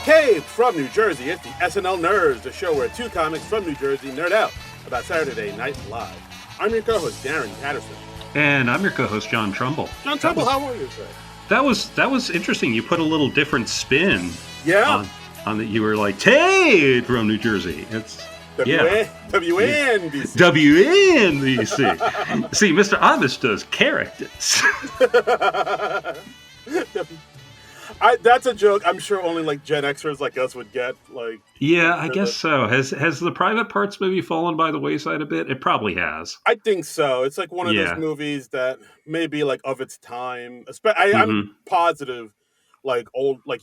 Hey, from New Jersey, it's the SNL Nerds, the show where two comics from New Jersey nerd out about Saturday Night Live. I'm your co-host, Darren Patterson. And I'm your co-host, John Trumbull. John Trumbull, how are you, sir? That was interesting. You put a little different spin. Yeah. On that. You were like, "Hey, from New Jersey." It's WNBC. WNBC. See, Mr. Amish does characters. That's a joke. I'm sure only like Gen Xers like us would get. Like, yeah, I guess so. Has the Private Parts movie fallen by the wayside a bit? It probably has. I think so. It's like one of those movies that may be like of its time. I'm positive, like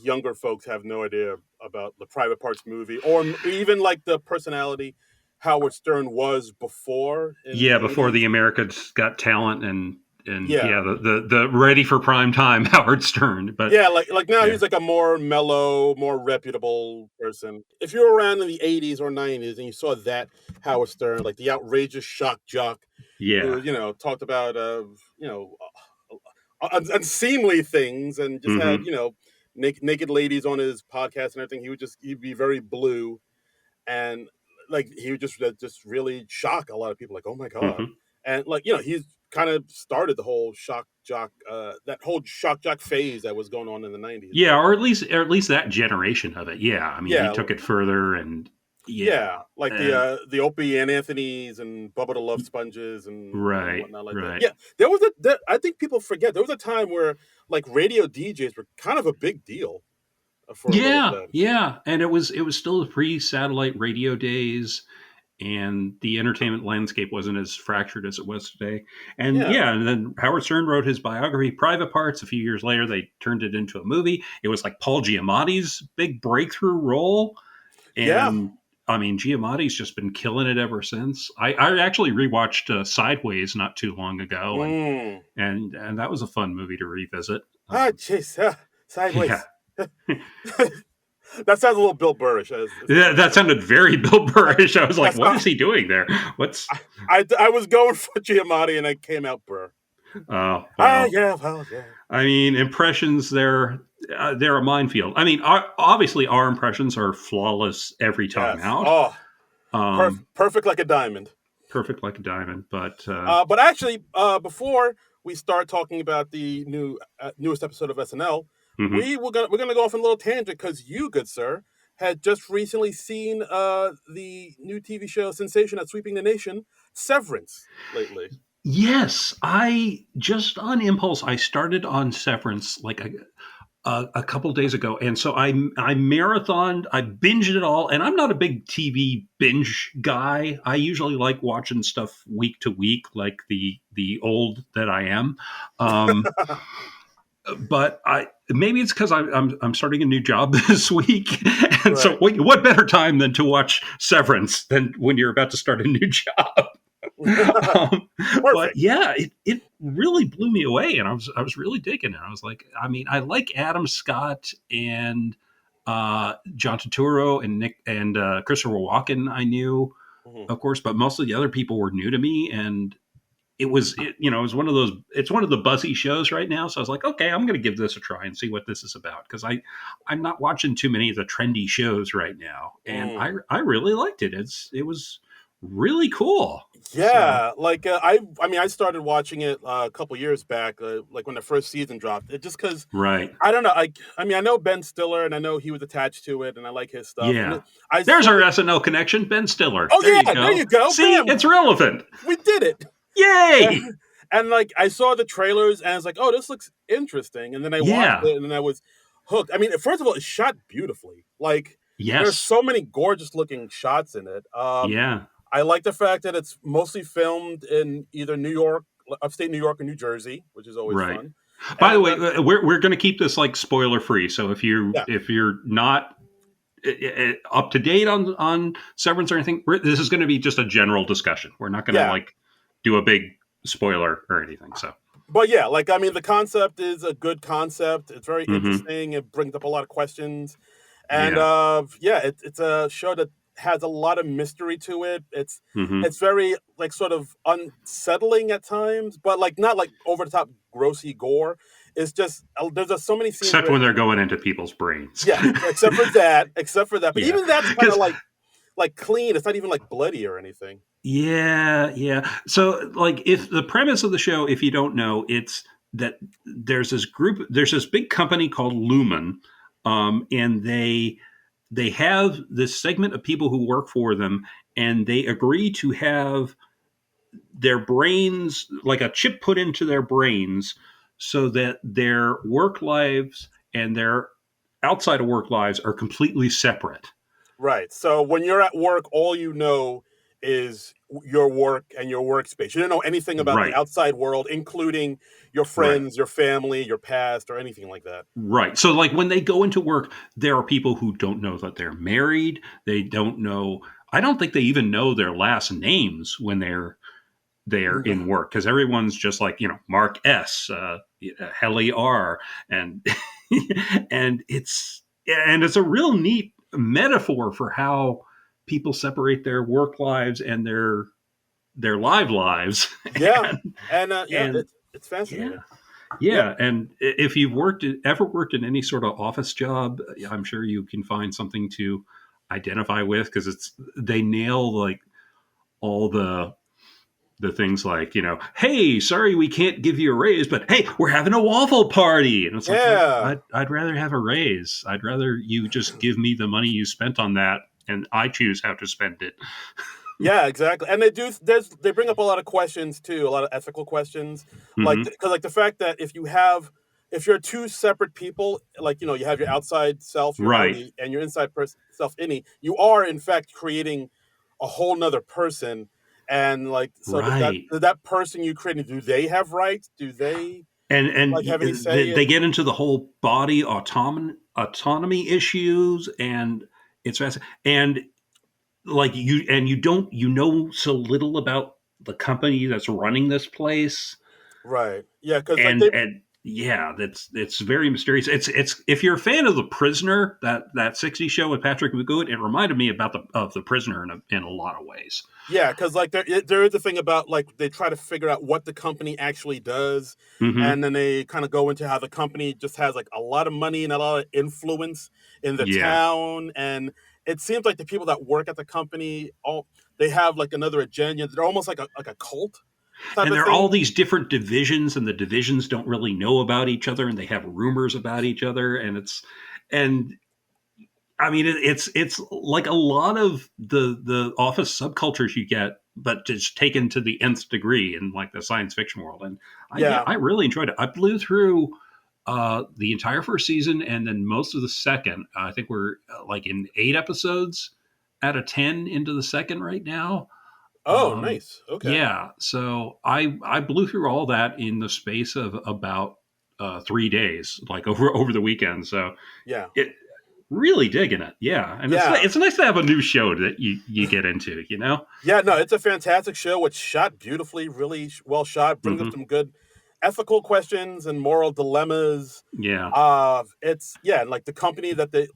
younger folks have no idea about the Private Parts movie, or even like the personality Howard Stern was before. Before the America's Got Talent and the ready for prime time Howard Stern. But like now he's like a more mellow, more reputable person. If you were around in the 80s or 90s and you saw that Howard Stern, like the outrageous shock jock, who, talked about unseemly things and just had naked ladies on his podcast and everything, he'd be very blue, and like he would just really shock a lot of people, like, oh my god. And like, he's kind of started the whole shock jock phase that was going on in the 90s. Yeah, or at least that generation of it. Yeah, I mean, he took it further, and like the Opie and Anthony's and Bubba the Love Sponges and whatnot like that. Yeah, there was I think people forget, there was a time where like radio DJs were kind of a big deal. And it was still the pre-satellite radio days. And the entertainment landscape wasn't as fractured as it was today. And and then Howard Stern wrote his biography, Private Parts. A few years later, they turned it into a movie. It was like Paul Giamatti's big breakthrough role. And I mean, Giamatti's just been killing it ever since. I actually rewatched Sideways not too long ago. And that was a fun movie to revisit. Sideways. Yeah. That sounds a little Bill Burrish. That sounded very Bill Burrish. I was like, what is he doing there? What's? I was going for Giamatti and I came out Burr. Oh, well. I mean, impressions, they're a minefield. I mean, obviously our impressions are flawless every time out. Oh, perfect like a diamond. Perfect like a diamond. But actually, before we start talking about the newest episode of SNL, we're gonna go off on a little tangent because you, good sir, had just recently seen the new TV show sensation that's sweeping the nation, Severance, lately. Yes, I just on impulse I started on Severance like a couple days ago, and so I marathoned, I binged it all, and I'm not a big TV binge guy. I usually like watching stuff week to week, like the old that I am. But maybe it's because I'm starting a new job this week, and so what better time than to watch Severance than when you're about to start a new job? But yeah, it really blew me away, and I was really digging it. I was like, I mean, I like Adam Scott and John Turturro and Nick and Christopher Walken. I knew, of course, but most of the other people were new to me, and it was one of those. It's one of the buzzy shows right now, so I was like, okay, I'm going to give this a try and see what this is about, because I'm not watching too many of the trendy shows right now, and I really liked it. It was really cool. Yeah, so, like I started watching it a couple years back, like when the first season dropped. It just because I don't know. I mean, I know Ben Stiller, and I know he was attached to it, and I like his stuff. Yeah, there's our SNL connection, Ben Stiller. Oh, there you go. See, it's relevant. We did it. Yay! And like I saw the trailers, and I was like, oh, this looks interesting. And then I watched it, and then I was hooked. I mean, first of all, it's shot beautifully. Like, there's so many gorgeous looking shots in it. I like the fact that it's mostly filmed in either New York, upstate New York, or New Jersey, which is always fun. By the way, we're going to keep this like spoiler free. So if you're not up to date on Severance or anything, this is going to be just a general discussion. We're not going to like do a big spoiler or anything. So, but yeah, like I mean, the concept is a good concept. It's very interesting. It brings up a lot of questions, and it's a show that has a lot of mystery to it. It's very like sort of unsettling at times, but like not like over the top grossy gore. It's just there's just so many scenes Except where when they're going into people's brains. yeah, except for that, but Yeah, even that's kind of because like clean. It's not even like bloody or anything. yeah. So, like, if the premise of the show, if you don't know, it's that there's this big company called Lumen, and they have this segment of people who work for them, and they agree to have their brains, like a chip put into their brains, so that their work lives and their outside of work lives are completely separate. Right. So when you're at work, all you know is your work and your workspace. You don't know anything about the Right, outside world, including your right. friends, your family, your past, or anything like that. Right. So, like, when they go into work, there are people who don't know that they're married. They don't know. I don't think they even know their last names when they're in work, because everyone's just like, Mark S, Helly R, and and it's a real neat metaphor for how people separate their work lives and their live lives. Yeah, and and yeah, and it's yeah, fascinating. Yep. yeah, and if you've ever worked in any sort of office job, I'm sure you can find something to identify with, because they nail like all the things like, hey, sorry we can't give you a raise, but hey, we're having a waffle party, and it's like, well, Yeah. I'd rather have a raise. I'd rather you just give me the money you spent on that, and I choose how to spend it. Yeah, exactly. And they bring up a lot of questions too, a lot of ethical questions, like Hmm. because like the fact that if you're two separate people, like you have your outside self, your Right, outie, and your inside self, innie, you are in fact creating a whole nother person, and like so right. that person you created, do they have rights? Do they and like have any say they in? get into the whole body autonomy issues, and it's fascinating. And like you know so little about the company that's running this place, Right? Yeah, because like and yeah, it's very mysterious. It's if you're a fan of The Prisoner, that 60s show with Patrick McGowan, it reminded me about the Prisoner in a lot of ways. Yeah, because like there is a thing about like they try to figure out what the company actually does, Hmm. and then they kind of go into how the company just has like a lot of money and a lot of influence in the Yeah. town, and it seems like the people that work at the company all they have like another agenda. They're almost like a cult type And of there are all thing. these different divisions, and the divisions don't really know about each other, and they have rumors about each other, and I mean, it's like a lot of the office subcultures you get, but just taken to the nth degree in like the science fiction world. And Yeah. I really enjoyed it. I blew through the entire first season, and then most of the second. I think we're like in 8 episodes out of 10 into the second right now. Oh, nice. Okay. Yeah, so I blew through all that in the space of about 3 days, like over the weekend. So Yeah. it really digging it. Yeah, and Yeah. it's nice to have a new show that you get into. Yeah, no, it's a fantastic show. It's shot beautifully, really well shot. Brings up Hmm. some good ethical questions and moral dilemmas. Yeah, It's and like the company that they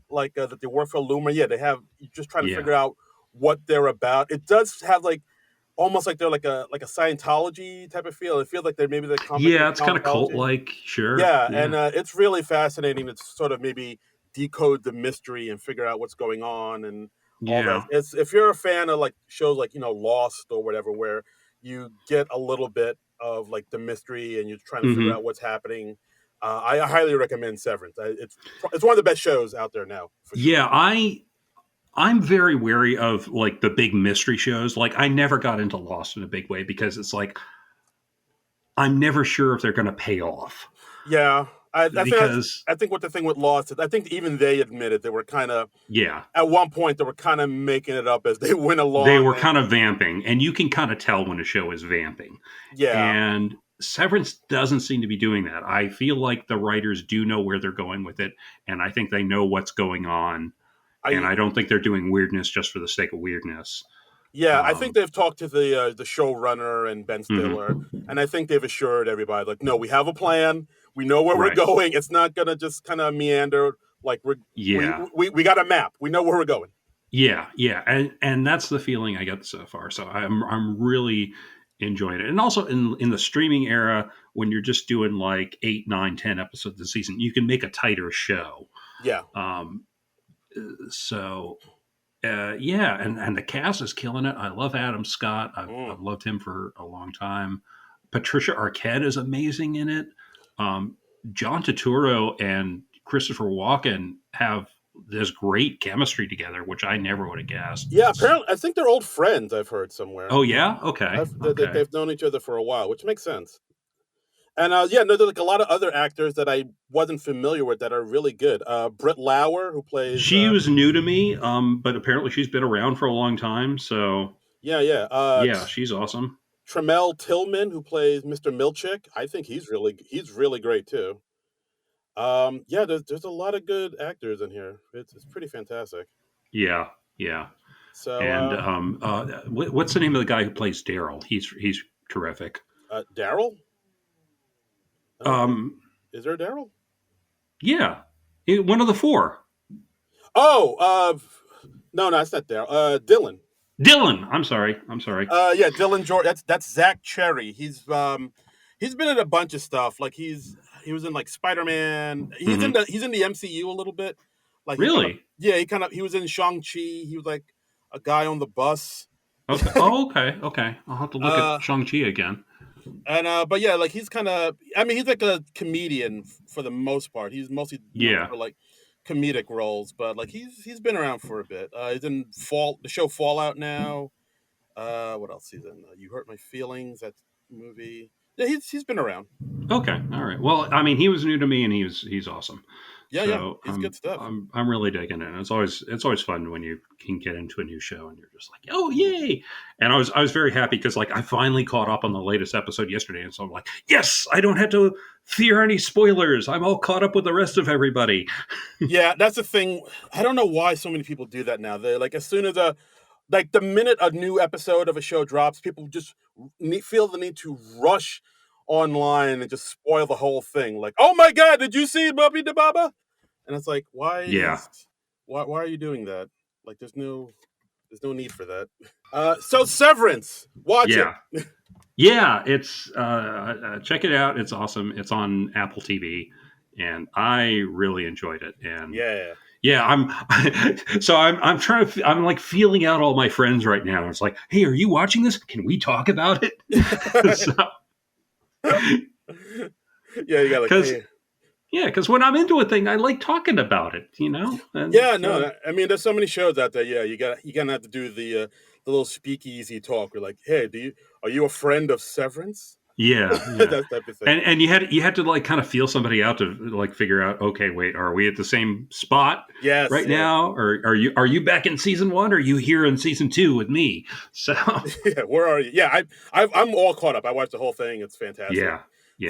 work for, Luma. Yeah, they have you're just trying to yeah, figure out what they're about. It does have like almost like they're like a Scientology type of feel. It feels like they're maybe the company of yeah. It's kind of cult Scientology. like, sure. Yeah, and Yeah, it's really fascinating to sort of maybe decode the mystery and figure out what's going on and all that. yeah. It's if you're a fan of like shows like Lost or whatever, where you get a little bit of like the mystery and you're trying to figure Hmm. out what's happening. I highly recommend Severance. It's one of the best shows out there now for sure. Yeah. I'm very wary of like the big mystery shows. Like, I never got into Lost in a big way, because it's like I'm never sure if they're going to pay off, Yeah, because I think what the thing with Lost is, I think even they admitted they were kind of yeah, at one point they were kind of making it up as they went they along, were and kind of vamping, and you can kind of tell when a show is vamping. yeah. And Severance doesn't seem to be doing that. I feel like the writers do know where they're going with it, and I think they know what's going on. And I I don't think they're doing weirdness just for the sake of weirdness. Yeah, I think Um, they've talked to the showrunner and Ben Stiller, mhm. and I think they've assured everybody like, no, we have a plan. We know where we're Right. going. It's not gonna just kind of meander. Like Yeah. we got a map. We know where we're going. Yeah. Yeah. And that's the feeling I get so far. So I'm really enjoying it. And also in the streaming era, when you're just doing like 8, 9, 10 episodes a season, you can make a tighter show. Yeah. Um, so yeah, and the cast is killing it. I love Adam Scott. I've loved him for a long time. Patricia Arquette is amazing in it. Um, John Turturro and Christopher Walken have this great chemistry together, which I never would have guessed. Yeah, apparently, I think they're old friends. I've heard somewhere. Oh yeah, okay, okay. They've known each other for a while, which makes sense. And yeah, no, there's like a lot of other actors that I wasn't familiar with that are really good. Britt Lauer, who plays She was new to me, but apparently she's been around for a long time. So yeah, she's awesome. Tremel Tillman, who plays Mr. Milchick. I think he's really great too. Yeah, there's a lot of good actors in here. It's pretty fantastic. Yeah, yeah. So And what's the name of the guy who plays Daryl? He's terrific. Daryl. Is there a Daryl? Yeah, one of the four. Oh, no, it's not Daryl. Dylan. Dylan. I'm sorry. Yeah, Dylan George. That's Zach Cherry. He's been in a bunch of stuff. Like he was in like Spider-Man. He's in the MCU a little bit. Like really? He was in Shang-Chi. He was like a guy on the bus. Okay. Oh, okay. I'll have to look at Shang-Chi again. And but yeah, like he's he's like a comedian for the most part. He's mostly known for like comedic roles, but like he's been around for a bit. He's in the show Fallout now. What else he's in? You Hurt My Feelings, that movie. Yeah, he's been around. Okay, all right. Well, I mean, he was new to me, and he's awesome. Yeah, it's good stuff. I'm really digging it. And it's always fun when you can get into a new show and you're just like, oh yay! And I was very happy because like I finally caught up on the latest episode yesterday, and so I'm like, yes, I don't have to fear any spoilers. I'm all caught up with the rest of everybody. Yeah, that's the thing. I don't know why so many people do that now. They're like, as soon as the minute a new episode of a show drops, people just feel the need to rush online and just spoil the whole thing. Like, oh my god, did you see Bubby the Baba? And it's like, why are you doing that? Like, there's no need for that. So Severance, watch it. Yeah, it's check it out. It's awesome. It's on Apple TV, and I really enjoyed it. And yeah, I'm trying to, I'm like feeling out all my friends right now. It's like, hey, are you watching this? Can we talk about it? Yeah, you got like, because when I'm into a thing, I like talking about it, And, I mean, there's so many shows out there. Yeah, you gotta have to do the little speakeasy talk. We're like, hey, are you a friend of Severance? Yeah. That type of thing. And you had to like kind of feel somebody out to like figure out, okay, wait, are we at the same spot now, or are you back in season 1, or are you here in season 2 with me? So yeah, where are you? Yeah, I'm all caught up. I watched the whole thing. It's fantastic. Yeah.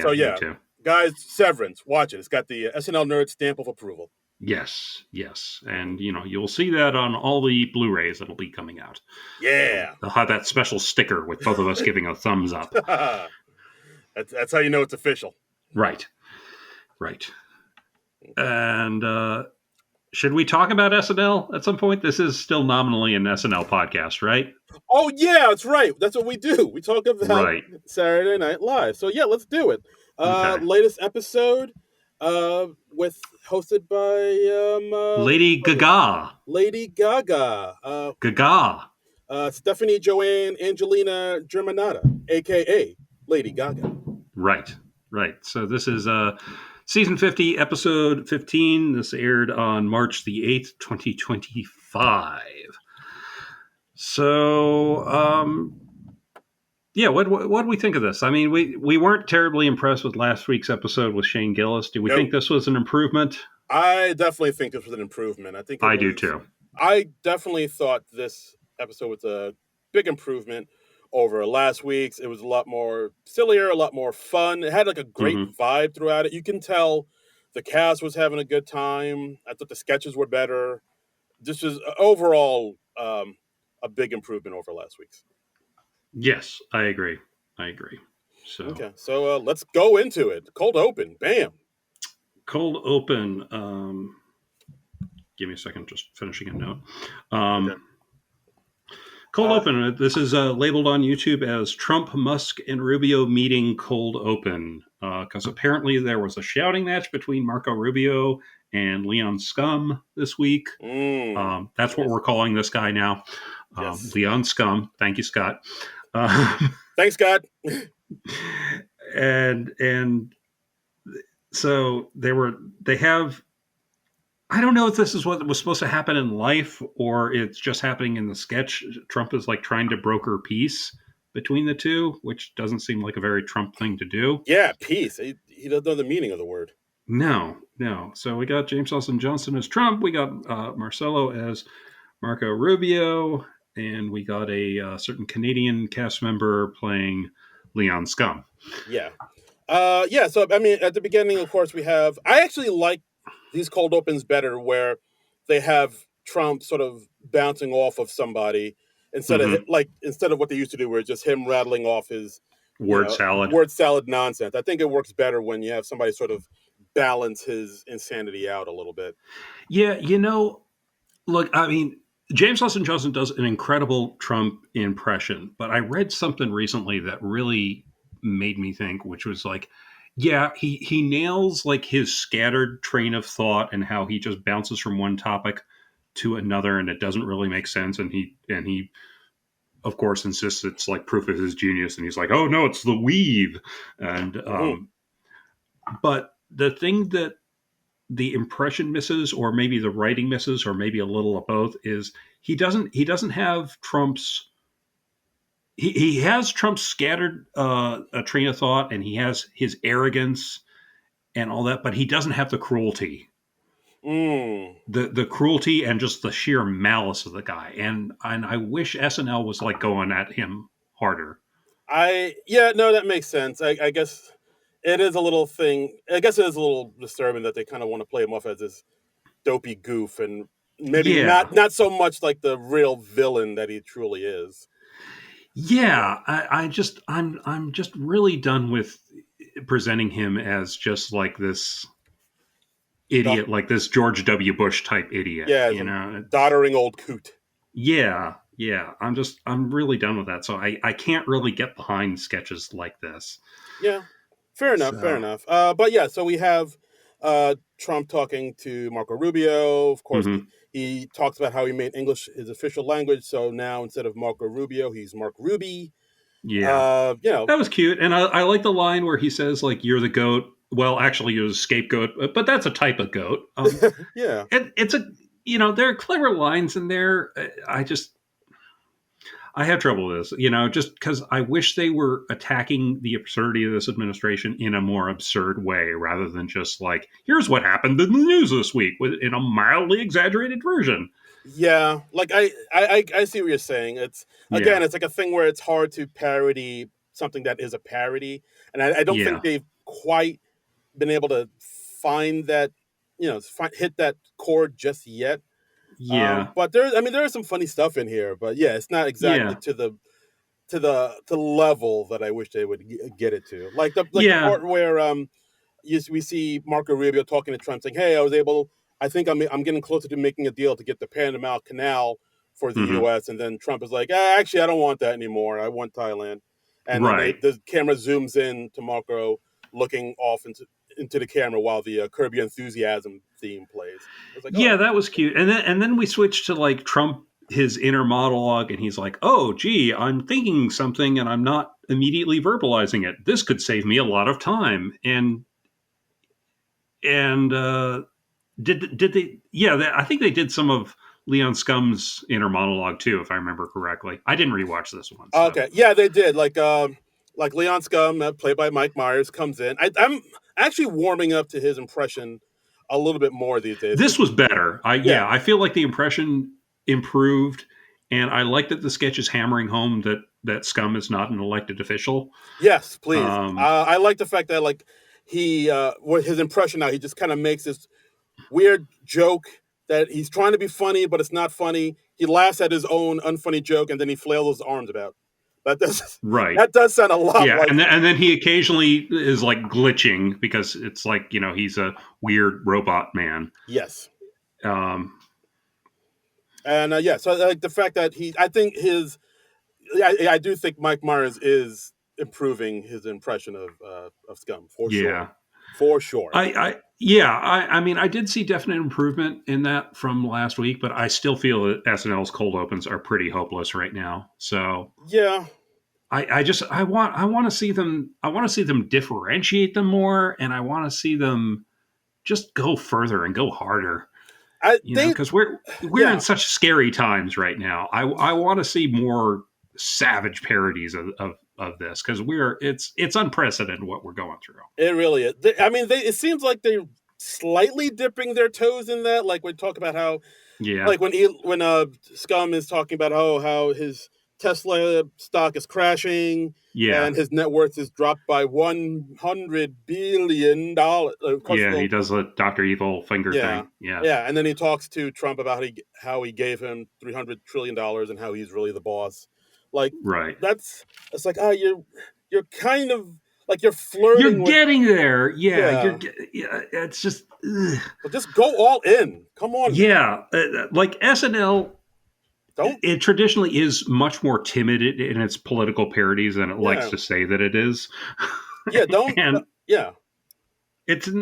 So me too. Guys, Severance, watch it. It's got the SNL nerd stamp of approval. Yes, and you'll see that on all the Blu-rays that'll be coming out. Yeah, they'll have that special sticker with both of us giving a thumbs up. That's how you know it's official. Right. And should we talk about SNL at some point? This is still nominally an SNL podcast, right? Oh yeah, that's right. That's what we do. We talk about Saturday Night Live. So yeah, let's do it. Latest episode, hosted by Lady Gaga. Gaga. Stephanie Joanne Angelina Germanata, aka Lady Gaga. Right. So this is season 50, episode 15. This aired on March the 8th, 2025. So, what do we think of this? I mean, we weren't terribly impressed with last week's episode with Shane Gillis. Do we think this was an improvement? I definitely think this was an improvement. I do too. I definitely thought this episode was a big improvement over last week's. It was a lot more sillier, a lot more fun. It had like a great vibe throughout it. You can tell the cast was having a good time. I thought the sketches were better. This is overall a big improvement over last week's. Yes, I agree. So okay, so let's go into it. Cold open, bam. Cold open. Give me a second, just finishing a note. Okay. Cold open. This is labeled on YouTube as Trump, Musk, and Rubio meeting cold open. Because apparently there was a shouting match between Marco Rubio and Leon Scum this week. That's what we're calling this guy now. Yes. Leon Scum. Thank you, Scott. Thanks, Scott. and so they have, I don't know if this is what was supposed to happen in life or it's just happening in the sketch. Trump is like trying to broker peace between the two, which doesn't seem like a very Trump thing to do. Yeah, peace. He doesn't know the meaning of the word. No. So we got James Austin Johnson as Trump. We got Marcelo as Marco Rubio. And we got a certain Canadian cast member playing Leon Scum. Yeah. So, I mean, at the beginning, of course, I actually like these cold opens better where they have Trump sort of bouncing off of somebody instead of what they used to do, where it's just him rattling off his word salad nonsense. I think it works better when you have somebody sort of balance his insanity out a little bit. Yeah, look, I mean, James Austin Johnson does an incredible Trump impression, but I read something recently that really made me think, which was like, yeah, he nails like his scattered train of thought and how he just bounces from one topic to another and it doesn't really make sense. And he of course insists it's like proof of his genius. And he's like, oh no, it's the weave. And, but the thing that the impression misses, or maybe the writing misses, or maybe a little of both, is he doesn't have Trump's. He has Trump's scattered a train of thought, and he has his arrogance and all that, but he doesn't have the cruelty. The cruelty and just the sheer malice of the guy, and I wish SNL was like going at him harder. That makes sense. I guess it is a little thing. I guess it is a little disturbing that they kind of want to play him off as this dopey goof, and maybe not so much like the real villain that he truly is. Yeah, I'm just really done with presenting him as just like this idiot, like this George W. Bush type idiot. Yeah, doddering old coot. Yeah. I'm really done with that. So I can't really get behind sketches like this. Yeah, fair enough. But yeah, so we have Trump talking to Marco Rubio. Of course, he talks about how he made English his official language. So now instead of Marco Rubio, he's Mark Ruby. Yeah, that was cute, and I like the line where he says like, "You're the goat." Well, actually, you're the scapegoat, but that's a type of goat. Yeah, it's a there are clever lines in there. I have trouble with this, just because I wish they were attacking the absurdity of this administration in a more absurd way rather than just like, here's what happened in the news this week in a mildly exaggerated version. Yeah, like I see what you're saying. It's it's like a thing where it's hard to parody something that is a parody, and I don't think they've quite been able to find that, hit that chord just yet. Yeah, but there is some funny stuff in here, but yeah, it's not exactly to the level that I wish they would get it to. Like the part where we see Marco Rubio talking to Trump saying, "Hey, I think I'm getting closer to making a deal to get the Panama Canal for the U.S." And then Trump is like, "Actually, I don't want that anymore. I want Thailand." And then the camera zooms in to Marco looking off into the camera while the Curb Your Enthusiasm theme plays. Like, that was cute. And then we switched to like Trump, his inner monologue, and he's like, "Oh, gee, I'm thinking something and I'm not immediately verbalizing it. This could save me a lot of time." And did they? Yeah, I think they did some of Leon Scum's inner monologue too, if I remember correctly. I didn't rewatch this one. So. Okay, yeah, they did. Like Leon Scum, played by Mike Myers, comes in. I'm actually warming up to his impression a little bit more these days. This was better. I feel like the impression improved, and I like that the sketch is hammering home that Scum is not an elected official. Yes, please. I like the fact that like he with his impression now, he just kind of makes this weird joke that he's trying to be funny, but it's not funny. He laughs at his own unfunny joke, and then he flails his arms about. That does sound a lot like... and then he occasionally is like glitching because it's like, he's a weird robot man. Yes. So like the fact that I think his I do think Mike Myers is improving his impression of Scum for Yeah. sure, for sure. I mean, I did see definite improvement in that from last week, but I still feel that SNL's cold opens are pretty hopeless right now. So Yeah, I want to see them. I want to see them differentiate them more, and I want to see them just go further and go harder. they Because we're in yeah. such scary times right now. I want to see more savage parodies of this because it's unprecedented what we're going through. It really is. I mean, it seems like they're slightly dipping their toes in that. Like we talk about how, Yeah, like when Scum is talking about how his Tesla stock is crashing yeah, and his net worth is dropped by $100 billion. Of course, yeah. He does the Doctor Evil finger yeah, thing. Yeah, yeah, and then he talks to Trump about how he gave him $300 trillion and how he's really the boss. Like right. that's it's like you're kind of like you're You're flirting with getting there. Yeah, yeah. yeah. It's just ugh. But just go all in. Come on now. Yeah. Like SNL. Don't It traditionally is much more timid in its political parodies than it likes yeah. to say that it is. Yeah, don't And yeah.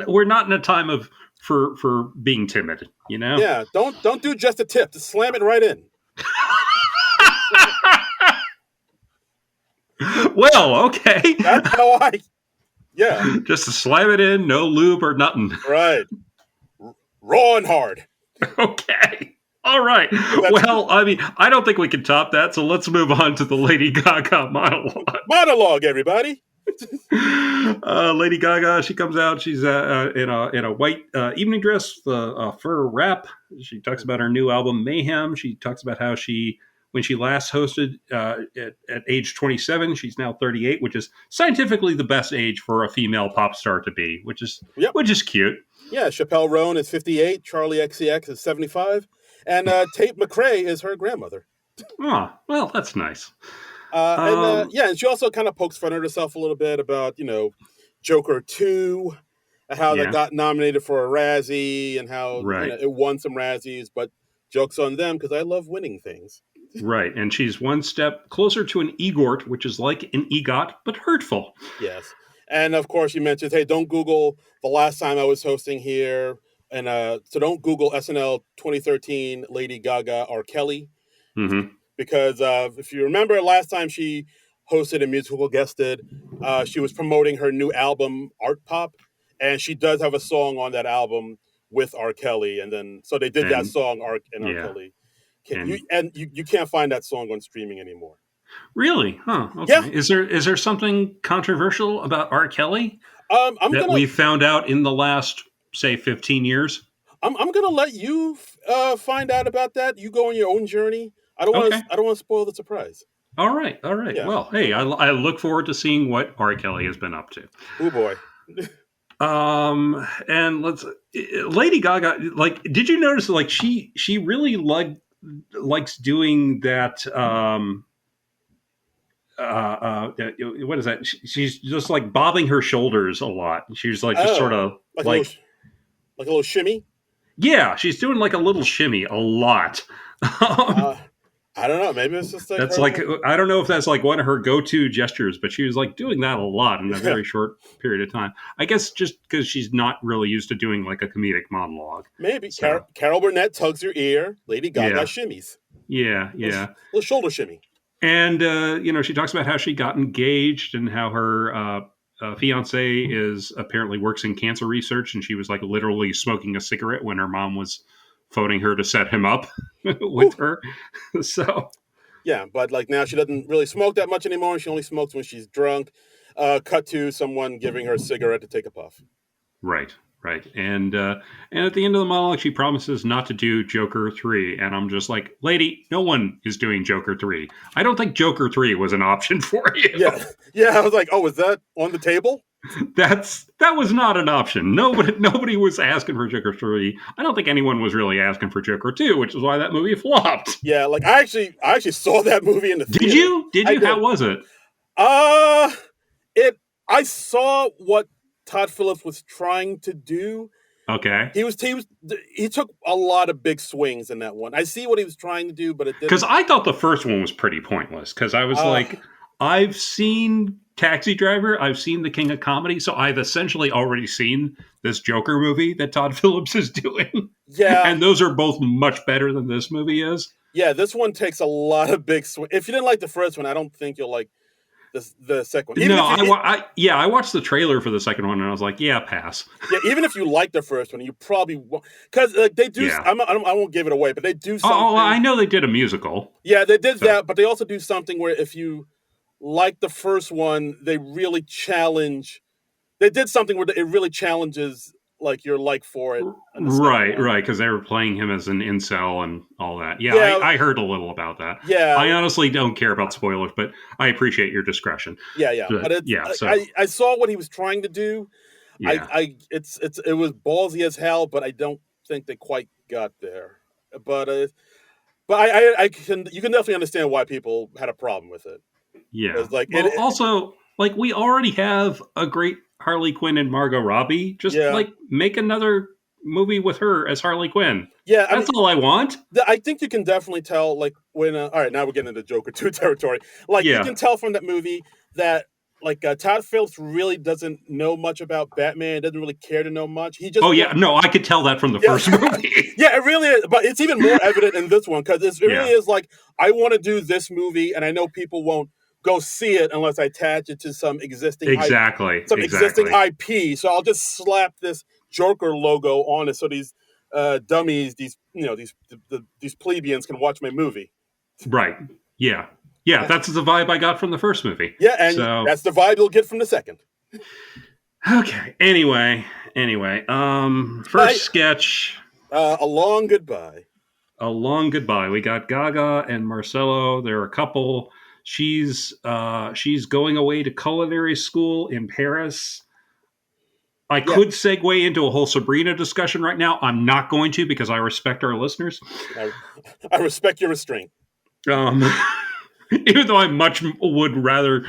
we're not in a time of for being timid, you know. Yeah, don't do just a tip. Just slam it right in. Well, okay. That's how I yeah, Just to slam it in, no lube or nothing. right. Raw and hard. Okay. All right. That's Well, I mean, I don't think we can top that, so let's move on to the Lady Gaga monologue. monologue, everybody. Lady Gaga, she comes out. She's in a white evening dress, the fur wrap. She talks about her new album Mayhem. She talks about how when she last hosted at age 27, she's now 38, which is scientifically the best age for a female pop star to be, which is Yep. cute. Yeah, Chappelle Roan is 58, Charlie XCX is 75, and Tate McRae is her grandmother. Oh, well, that's nice. And she also kind of pokes fun at herself a little bit about, Joker 2, and how that Yeah, got nominated for a Razzie, and how right. it won some Razzies, but joke's on them because I love winning things. Right. And she's one step closer to an egort, which is like an egot, but hurtful. Yes. And of course, you mentioned, hey, don't Google the last time I was hosting here. And so don't Google SNL 2013 Lady Gaga R. Kelly. Mm-hmm. Because if you remember last time she hosted and musical guested, she was promoting her new album, Art Pop. And she does have a song on that album with R. Kelly. And then, so they did that And song, R. yeah. Kelly. And You can't find that song on streaming anymore. really? Huh. Okay. Yeah. Is there something controversial about R. Kelly I'm that gonna we've found out in the last, say, 15 years? I'm gonna let you find out about that. You go on your own journey. Okay. I don't want to spoil the surprise. All right. All right. Yeah. Well, hey, I look forward to seeing what R. Kelly has been up to. Oh boy. And Lady Gaga, like, did you notice, like, she really likes doing that, what is that? She's just like bobbing her shoulders a lot. She's like just sort of like like a little shimmy. yeah, she's doing like a little shimmy a lot. I don't know. Maybe it's just like That's her like I don't know if that's like one of her go-to gestures, but she was like doing that a lot in a Yeah. very short period of time. I guess just because she's not really used to doing like a comedic monologue. Maybe So, Carol Burnett tugs your ear. Lady Gaga Yeah. shimmies. yeah, Little shoulder shimmy. and she talks about how she got engaged and how her fiance is apparently works in cancer research, and she was like literally smoking a cigarette when her mom was phoning her to set him up with her. So Yeah, but like now she doesn't really smoke that much anymore. She only smokes when she's drunk. Cut to someone giving her a cigarette to take a puff. right, and at the end of the monologue, she promises not to do Joker 3, and I'm just like, lady, no one is doing Joker 3. I don't think Joker 3 was an option for you. Yeah. I was like, oh, is that on the table? That was not an option. Nobody was asking for Joker 3. I don't think anyone was really asking for Joker 2, which is why that movie flopped. Yeah, like I actually saw that movie in the theater. Did you? I did. How was it? I saw what Todd Phillips was trying to do, Okay. He took a lot of big swings in that one. I see what he was trying to do, but it Because didn't. I thought the first one was pretty pointless. Because I was Uh, like, I've seen Taxi Driver, I've seen The King of Comedy, so I've essentially already seen this Joker movie that Todd Phillips is doing, yeah, and those are both much better than this movie is. yeah. This one takes a lot of big swings. If you didn't like the first one, I don't think you'll like the second one. Even No, if you, I watched the trailer for the second one, and I was like, yeah, pass. yeah, even if you like the first one, you probably won't, because they do. Yeah. I won't give it away, but they do Oh, something. I know they did a musical. Yeah, they did So that, but they also do something where if you like the first one, they really challenge. They did something where it really challenges like your like for it in the second right, one. right, because they were playing him as an incel and all that. Yeah, Yeah, I heard a little about that. yeah, I honestly don't care about spoilers, but I appreciate your discretion. yeah, yeah. But But it's yeah, so I saw what he was trying to do. yeah, It was ballsy as hell, but I don't think they quite got there. But I can you can definitely understand why people had a problem with it. yeah. It's like Well, also, like we already have a great Harley Quinn and Margot Robbie. Just yeah, like make another movie with her as Harley Quinn. yeah. I mean, That's all I want. I think you can definitely tell, like when. All right, now we're getting into Joker 2 territory. Like you Yeah. can tell from that movie that like Todd Phillips really doesn't know much about Batman. Doesn't really care to know much. He just Oh yeah. No, I could tell that from the yeah, first movie. yeah. It really is, but it's even more evident in this one because it really Yeah. is like I want to do this movie, and I know people won't go see it unless I attach it to Exactly. some existing Exactly. IP. So I'll just slap this Joker logo on it, so these dummies, these plebeians can watch my movie. Right. Yeah. Yeah. That's the vibe I got from the first movie. Yeah, and So that's the vibe you'll get from the second. okay. Anyway. First sketch. A long goodbye. A long goodbye. We got Gaga and Marcelo. They're a couple. She's going away to culinary school in Paris. I Yeah, could segue into a whole Sabrina discussion right now. I'm not going to because I respect our listeners. I, I respect your restraint. Um, even though I much would rather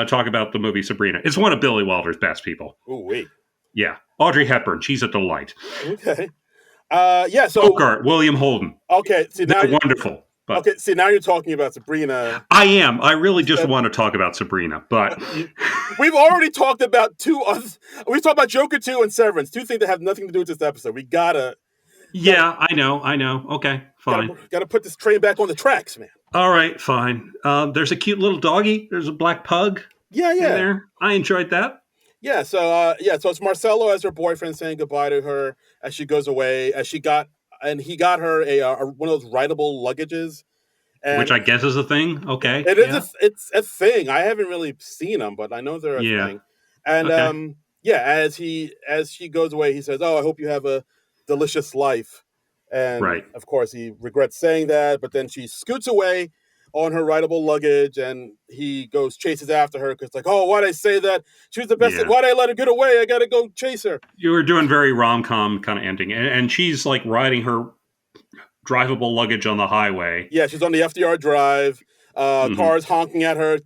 talk about the movie Sabrina. It's one of Billy Wilder's best people. Ooh, wait. Yeah. Audrey Hepburn. She's a delight. Okay. Yeah. So Bogart, William Holden. okay. See now. They're wonderful. But Okay. See now you're talking about Sabrina. I am. I really just want to talk about Sabrina, but We've already talked about two others. We've talked about Joker 2 and Severance, two things that have nothing to do with this episode. We yeah, I know. Okay, fine. gotta put this train back on the tracks, man. All right, fine. There's a cute little doggy. There's a black pug Yeah, in yeah, there. I enjoyed that. yeah. So it's Marcelo as her boyfriend saying goodbye to her as she goes away. He got her one of those rideable luggages, Which and I guess is a thing. Okay, it is yeah, it's a thing. I haven't really seen them, but I know they're a yeah. thing. And Okay, yeah, as she goes away, he says, "Oh, I hope you have a delicious life." And right. of course, he regrets saying that. But then she scoots away on her rideable luggage, and he chases after her because like, "Oh, why'd I say that? She was the best. Yeah, Why'd I let her get away? I gotta go chase her." you were doing very rom com kind of ending, and she's like riding her drivable luggage on the highway. Yeah, she's on the FDR drive. Hmm. Cars honking at her, she's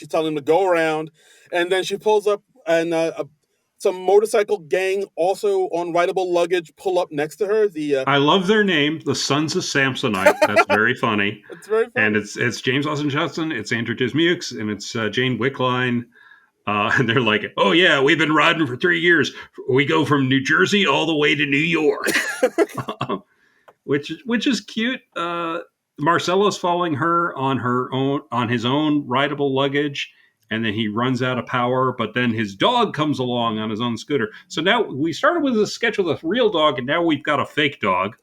telling them to go around, and then she pulls up, and some motorcycle gang also on rideable luggage pull up next to her. I love their name, the Sons of Samsonite. That's very funny. It's very And funny. it's James Austin Johnson, it's Andrew Dismukes, and it's Jane Wickline. And they're like, "Oh yeah, we've been riding for 3 years. We go from New Jersey all the way to New York," which is cute. Marcelo's following on his own rideable luggage, and then he runs out of power. But then his dog comes along on his own scooter. So now we started with a sketch with a real dog, and now we've got a fake dog.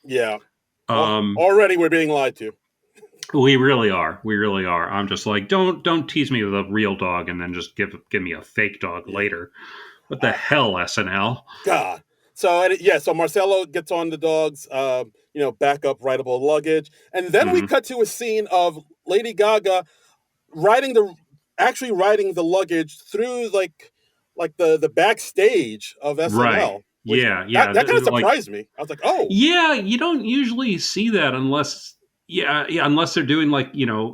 Yeah. Um, Already we're being lied to. we really are. We really are. I'm just like, don't tease me with a real dog, and then just give me a fake dog Yeah. later. What the hell, SNL? God. So Marcelo gets on the dog's, backup rideable luggage, and then we Hmm. cut to a scene of Lady Gaga riding actually riding the luggage through like the backstage of Right. SNL, which Yeah. that kind of Like, surprised me. I was like, oh, yeah, you don't usually see that unless Yeah, yeah. Unless they're doing like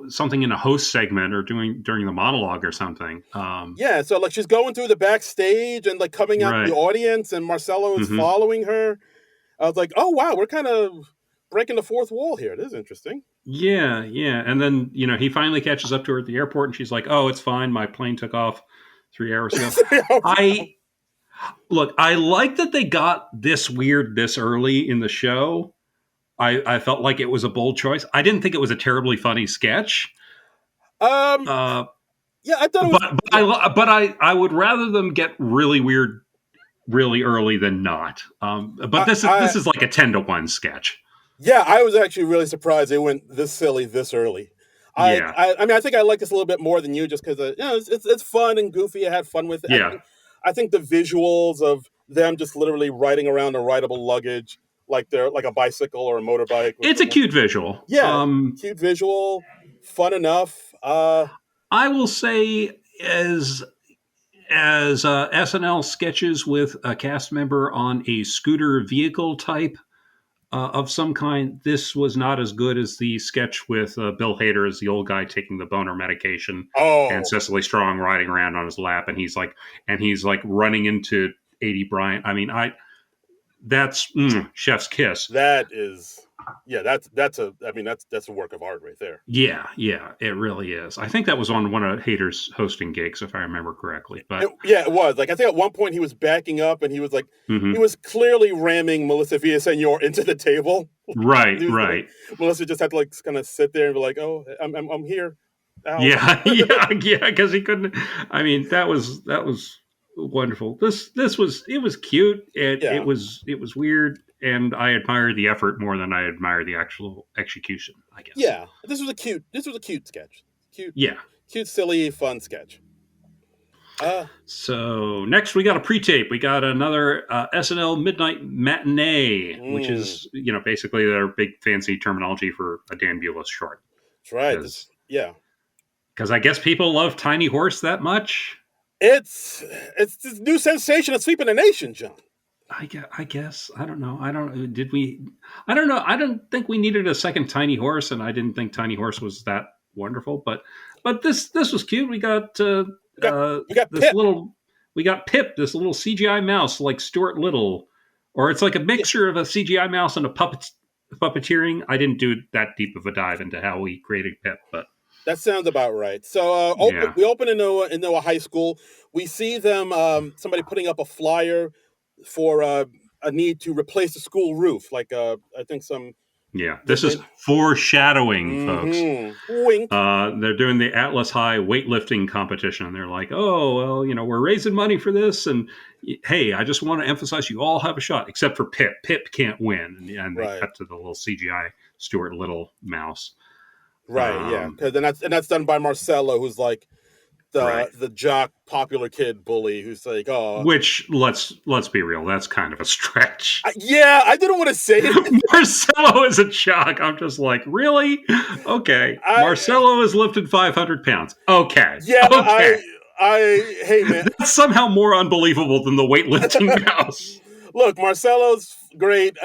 something in a host segment or doing during the monologue or something. Yeah, so like she's going through the backstage and like coming out the Right. audience, and Marcelo is Hmm. following her. I was like, oh wow, we're kind of breaking the fourth wall here. This is interesting. Yeah, yeah. And then he finally catches up to her at the airport, and she's like, "Oh, it's fine. My plane took off 3 hours ago." I look. I like that they got this weird this early in the show. I felt like it was a bold choice. I didn't think it was a terribly funny sketch. um, Uh, yeah, I thought it was. but Yeah, I would rather them get really weird really early than not. But this is like a 10-1 sketch. yeah, I was actually really surprised they went this silly this early. Yeah, I mean, I think I like this a little bit more than you, just because it's fun and goofy. I had fun with it. yeah. I think the visuals of them just literally riding around a rideable luggage like they're like a bicycle or a motorbike. It's a cute visual. Yeah, cute visual, fun enough. I will say as SNL sketches with a cast member on a scooter vehicle type of some kind, this was not as good as the sketch with Bill Hader as the old guy taking the boner medication and Oh, Cecily Strong riding around on his lap, and he's like running into 80 Bryant. I mean, that's chef's kiss. that is, yeah, that's a. I mean, that's a work of art right there. Yeah, yeah, it really is. I think that was on one of Hader's hosting gigs, if I remember correctly. But Yeah, it was. Like I think at one point he was backing up and he was like he mhm. was clearly ramming Melissa Villaseñor into the table. Right, Like, right. Melissa just had to like kind of sit there and be like, "Oh, I'm here." Ow. Yeah, yeah, yeah. Because he couldn't. I mean, that was wonderful. It was cute. It Yeah, it was it was weird, and I admire the effort more than I admire the actual execution. I guess. yeah. This was a cute sketch. Cute, Yeah. cute, silly, fun sketch. Uh, So next we got a pre-tape. We got another SNL Midnight Matinee, which mm, is basically their big fancy terminology for a Dan Bulis short. that's right. Because Yeah. I guess people love Tiny Horse that much. It's this new sensation of sweeping the nation, John. I guess. I don't know. I don't. Did we? I don't know. I don't think we needed a second Tiny Horse, and I didn't think Tiny Horse was that wonderful. But this was cute. We got We got we got this Pip. little. We got Pip, this little CGI mouse like Stuart Little, or it's like a Yeah, mixture of a CGI mouse and a puppeteering. I didn't do that deep of a dive into how we created Pip, but that sounds about right. So yeah, we open into a high school. We see them somebody putting up a flyer for a need to replace the school roof. Like I think some yeah. they, This is they, foreshadowing, folks. wink. They're doing the Atlas High weightlifting competition. They're like, oh, well, we're raising money for this. And hey, I just want to emphasize you all have a shot, except for Pip. Pip can't win. And they Right. cut to the little CGI Stuart Little mouse. Right, yeah, Um, because that's done by Marcelo, who's like right. the jock, popular kid bully, who's like, oh, Which let's be real, that's kind of a stretch. yeah, I didn't want to say it. Marcelo is a jock. I'm just like, really? Okay. I Marcelo has lifted 500 pounds. Okay. yeah, Okay. hey man, That's somehow more unbelievable than the weightlifting mouse. look, Marcelo's great.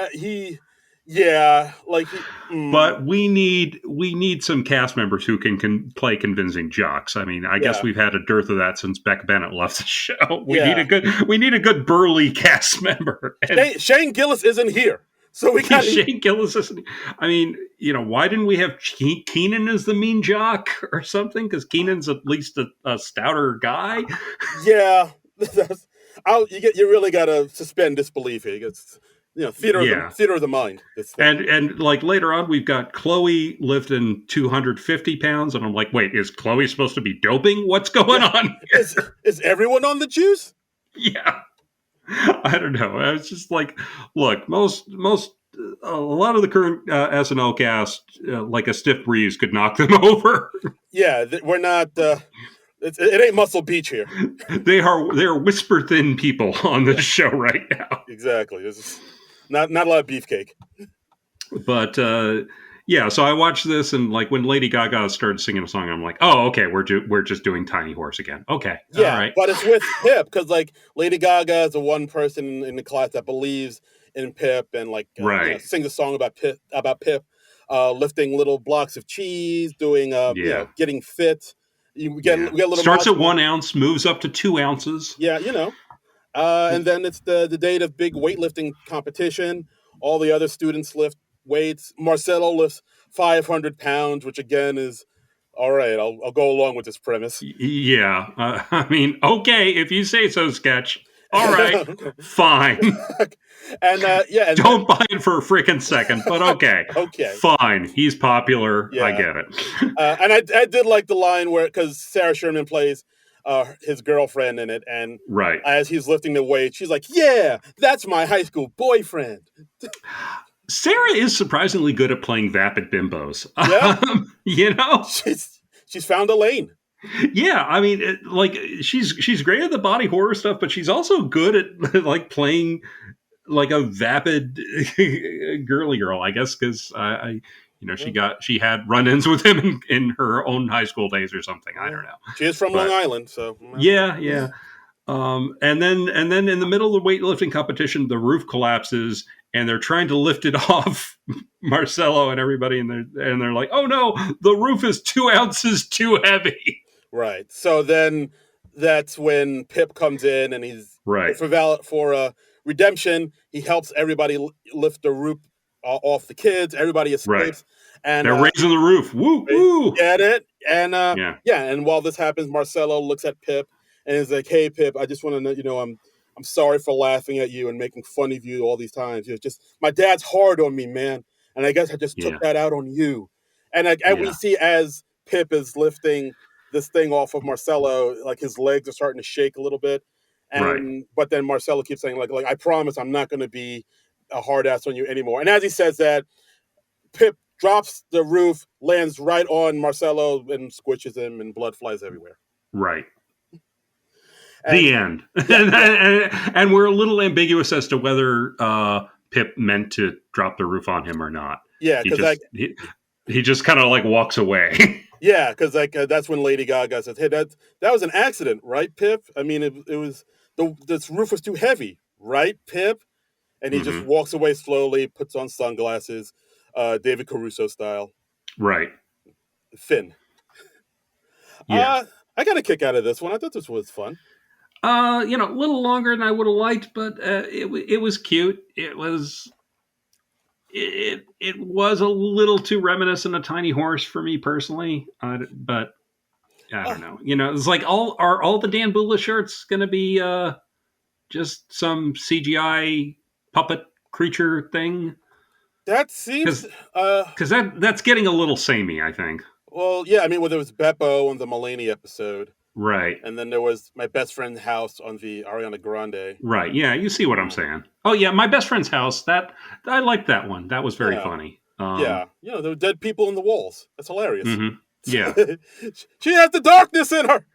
Yeah, like But we need some cast members who can play convincing jocks. I mean, I guess yeah, we've had a dearth of that since Beck Bennett left the show. yeah. We need a good burly cast member. And Shane Gillis isn't here, so we got Shane Gillis is. I mean, why didn't we have Keenan as the mean jock or something? Because Keenan's at least a stouter guy. yeah. You really got to suspend disbelief here. It's Yeah. theater of the mind. This thing. And like later on, we've got Chloe lifting 250 pounds, and I'm like, wait, is Chloe supposed to be doping? What's going Yeah, on? is everyone on the juice? Yeah, I don't know. I was just like, look, a lot of the current SNL cast, like a stiff breeze, could knock them over. Yeah, we're not. It ain't Muscle Beach here. They're whisper thin people on this show right now. Exactly. This is not a lot of beefcake. But yeah, so I watched this, and like when Lady Gaga started singing a song, I'm like, oh, okay, we're just doing Tiny Horse again. Okay, all Yeah, right, but it's with Pip because like Lady Gaga is the one person in the class that believes in Pip and like right. sings a song about Pip. lifting little blocks of cheese, doing getting fit. We get a little starts at 1 ounce, moves up to 2 ounces. Yeah, and then it's the date of big weightlifting competition. All the other students lift weights. Marcelo lifts 500 pounds, which again is all right. I'll go along with this premise. Yeah, I mean, okay, if you say so, Sketch. All right, fine. And don't buy it for a freaking second, but okay, fine. He's popular. Yeah. I get it. And I did like the line where, because Sarah Sherman plays his girlfriend in it, and as he's lifting the weight, she's like, "Yeah, that's my high school boyfriend." Sarah is surprisingly good at playing vapid bimbos. Yeah, she's found a lane. Yeah, I mean, she's great at the body horror stuff, but she's also good at like playing like a vapid girly girl, I guess, because she had run-ins with him in her own high school days or something. I don't know. She is from Long Island, so yeah. And then in the middle of the weightlifting competition, the roof collapses, and they're trying to lift it off Marcelo and everybody, and they're like, "Oh no, the roof is 2 ounces too heavy." Right. So then that's when Pip comes in, and he's for redemption. He helps everybody lift the roof off the kids. Everybody escapes. And they're raising the roof. Woo, woo. Get it? And and while this happens, Marcelo looks at Pip and is like, "Hey, Pip, I just want to know, I'm sorry for laughing at you and making fun of you all these times. Just my dad's hard on me, man, and I guess I just took that out on you." And we see as Pip is lifting this thing off of Marcelo, like his legs are starting to shake a little bit, but then Marcelo keeps saying like I promise I'm not going to be a hard ass on you anymore. And as he says that, Pip drops the roof, lands right on Marcelo, and squishes him, and blood flies everywhere. Right. The end. And we're a little ambiguous as to whether Pip meant to drop the roof on him or not. Yeah, because he just kind of like walks away. Yeah, because that's when Lady Gaga says, "Hey, that was an accident, right, Pip? I mean, it was this roof was too heavy, right, Pip?" And he just walks away slowly, puts on sunglasses, David Caruso style. Right. Finn. Yeah. I got a kick out of this one. I thought this was fun. A little longer than I would have liked, but it was cute. It was a little too reminiscent of Tiny Horse for me personally, but I don't know. It's like are all the Dan Bula shirts going to be just some CGI puppet creature thing? That seems because that's getting a little samey, I think. Well, yeah, I mean, there was Beppo on the Mulaney episode. Right. And then there was My Best Friend's House on the Ariana Grande. Right. Yeah, you see what I'm saying. Oh, yeah, My Best Friend's House. I liked that one. That was very funny. There were dead people in the walls. That's hilarious. Mm-hmm. Yeah. She has the darkness in her.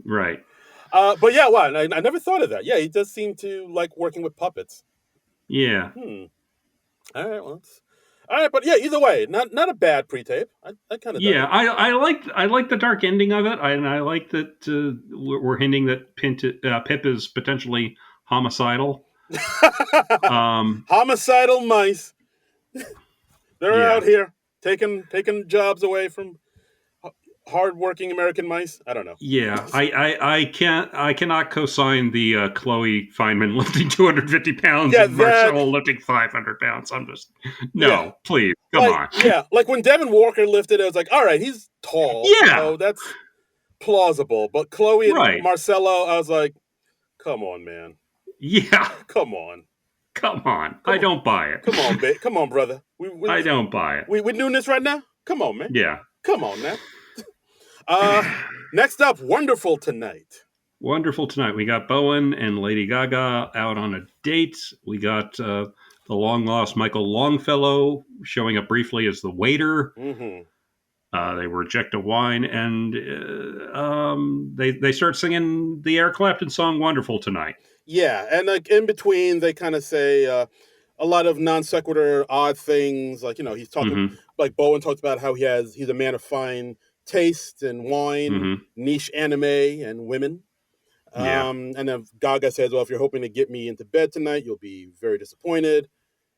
Right. But yeah, wow, I never thought of that. Yeah, he does seem to like working with puppets. Yeah. All right, all right, but yeah, either way, not a bad pre-tape. I kind of I like the dark ending of it, and I like that we're hinting that Pip is potentially homicidal. Homicidal mice. They're out here taking jobs away from hardworking American mice. I don't know. Yeah, I cannot co-sign the Chloe Feynman lifting 250 pounds and Marcelo lifting 500 pounds. I'm just please come on. Yeah, like when Devin Walker lifted, it was like, all right, he's tall. Yeah, so that's plausible. But Chloe and Marcelo, I was like, come on, man. Yeah, come on. I don't buy it. Come on, brother. I don't buy it. We're doing this right now. Come on, man. Yeah, come on, man. Next up, Wonderful Tonight. Wonderful Tonight. We got Bowen and Lady Gaga out on a date. We got the long-lost Michael Longfellow showing up briefly as the waiter. They reject a wine, and they start singing the Eric Clapton song "Wonderful Tonight." Yeah, and like in between, they kind of say a lot of non sequitur, odd things. Like he's talking like Bowen talks about how he's a man of fine taste and wine, niche anime and women. And then Gaga says, "Well, if you're hoping to get me into bed tonight, you'll be very disappointed."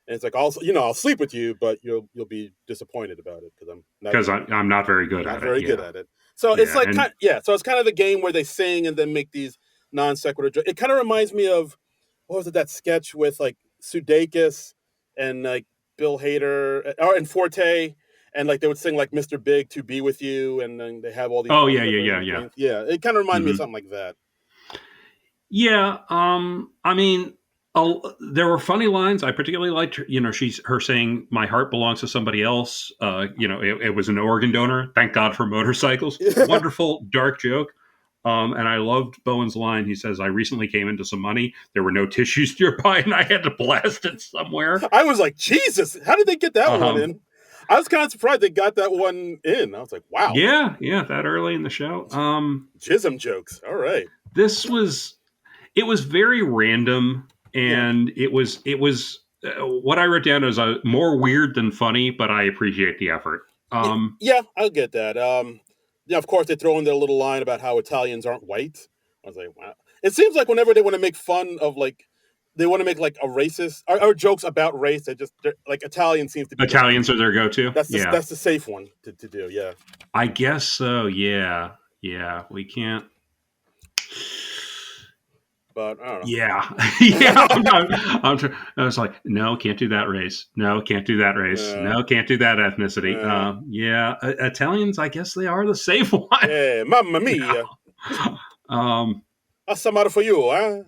And it's like, I'll sleep with you, but you'll be disappointed about it because I'm not very good at it. Very good at it. So it's like, so it's kind of the game where they sing and then make these non sequitur. It kind of reminds me of, what was it, that sketch with like Sudeikis and like Bill Hader and Forte, and like they would sing like Mr. Big to Be With You, and then they have all these. Oh yeah. It kind of reminded me of something like that. Yeah. I mean, there were funny lines. I particularly liked, her saying, "My heart belongs to somebody else." It was an organ donor. Thank God for motorcycles. Wonderful dark joke. And I loved Bowen's line. He says, "I recently came into some money. There were no tissues nearby, and I had to blast it somewhere." I was like, Jesus, how did they get that one in? I was kind of surprised they got that one in. I was like, wow. Yeah, that early in the show. Jism jokes. All right. It was very random, and it was what I wrote down as more weird than funny, but I appreciate the effort. Yeah, I'll get that. Of course, they throw in their little line about how Italians aren't white. I was like, wow. It seems like whenever they want to make fun of, like, they want to make like a racist or jokes about race, like Italian seems to be. Italians are their go-to. That's the safe one to do. Yeah, I guess so. Yeah, we can't. But I don't know. Yeah. I was like, no, can't do that race. No, can't do that race. No, can't do that ethnicity. Italians, I guess they are the safe one. Hey, mamma mia. That's somebody for you, huh?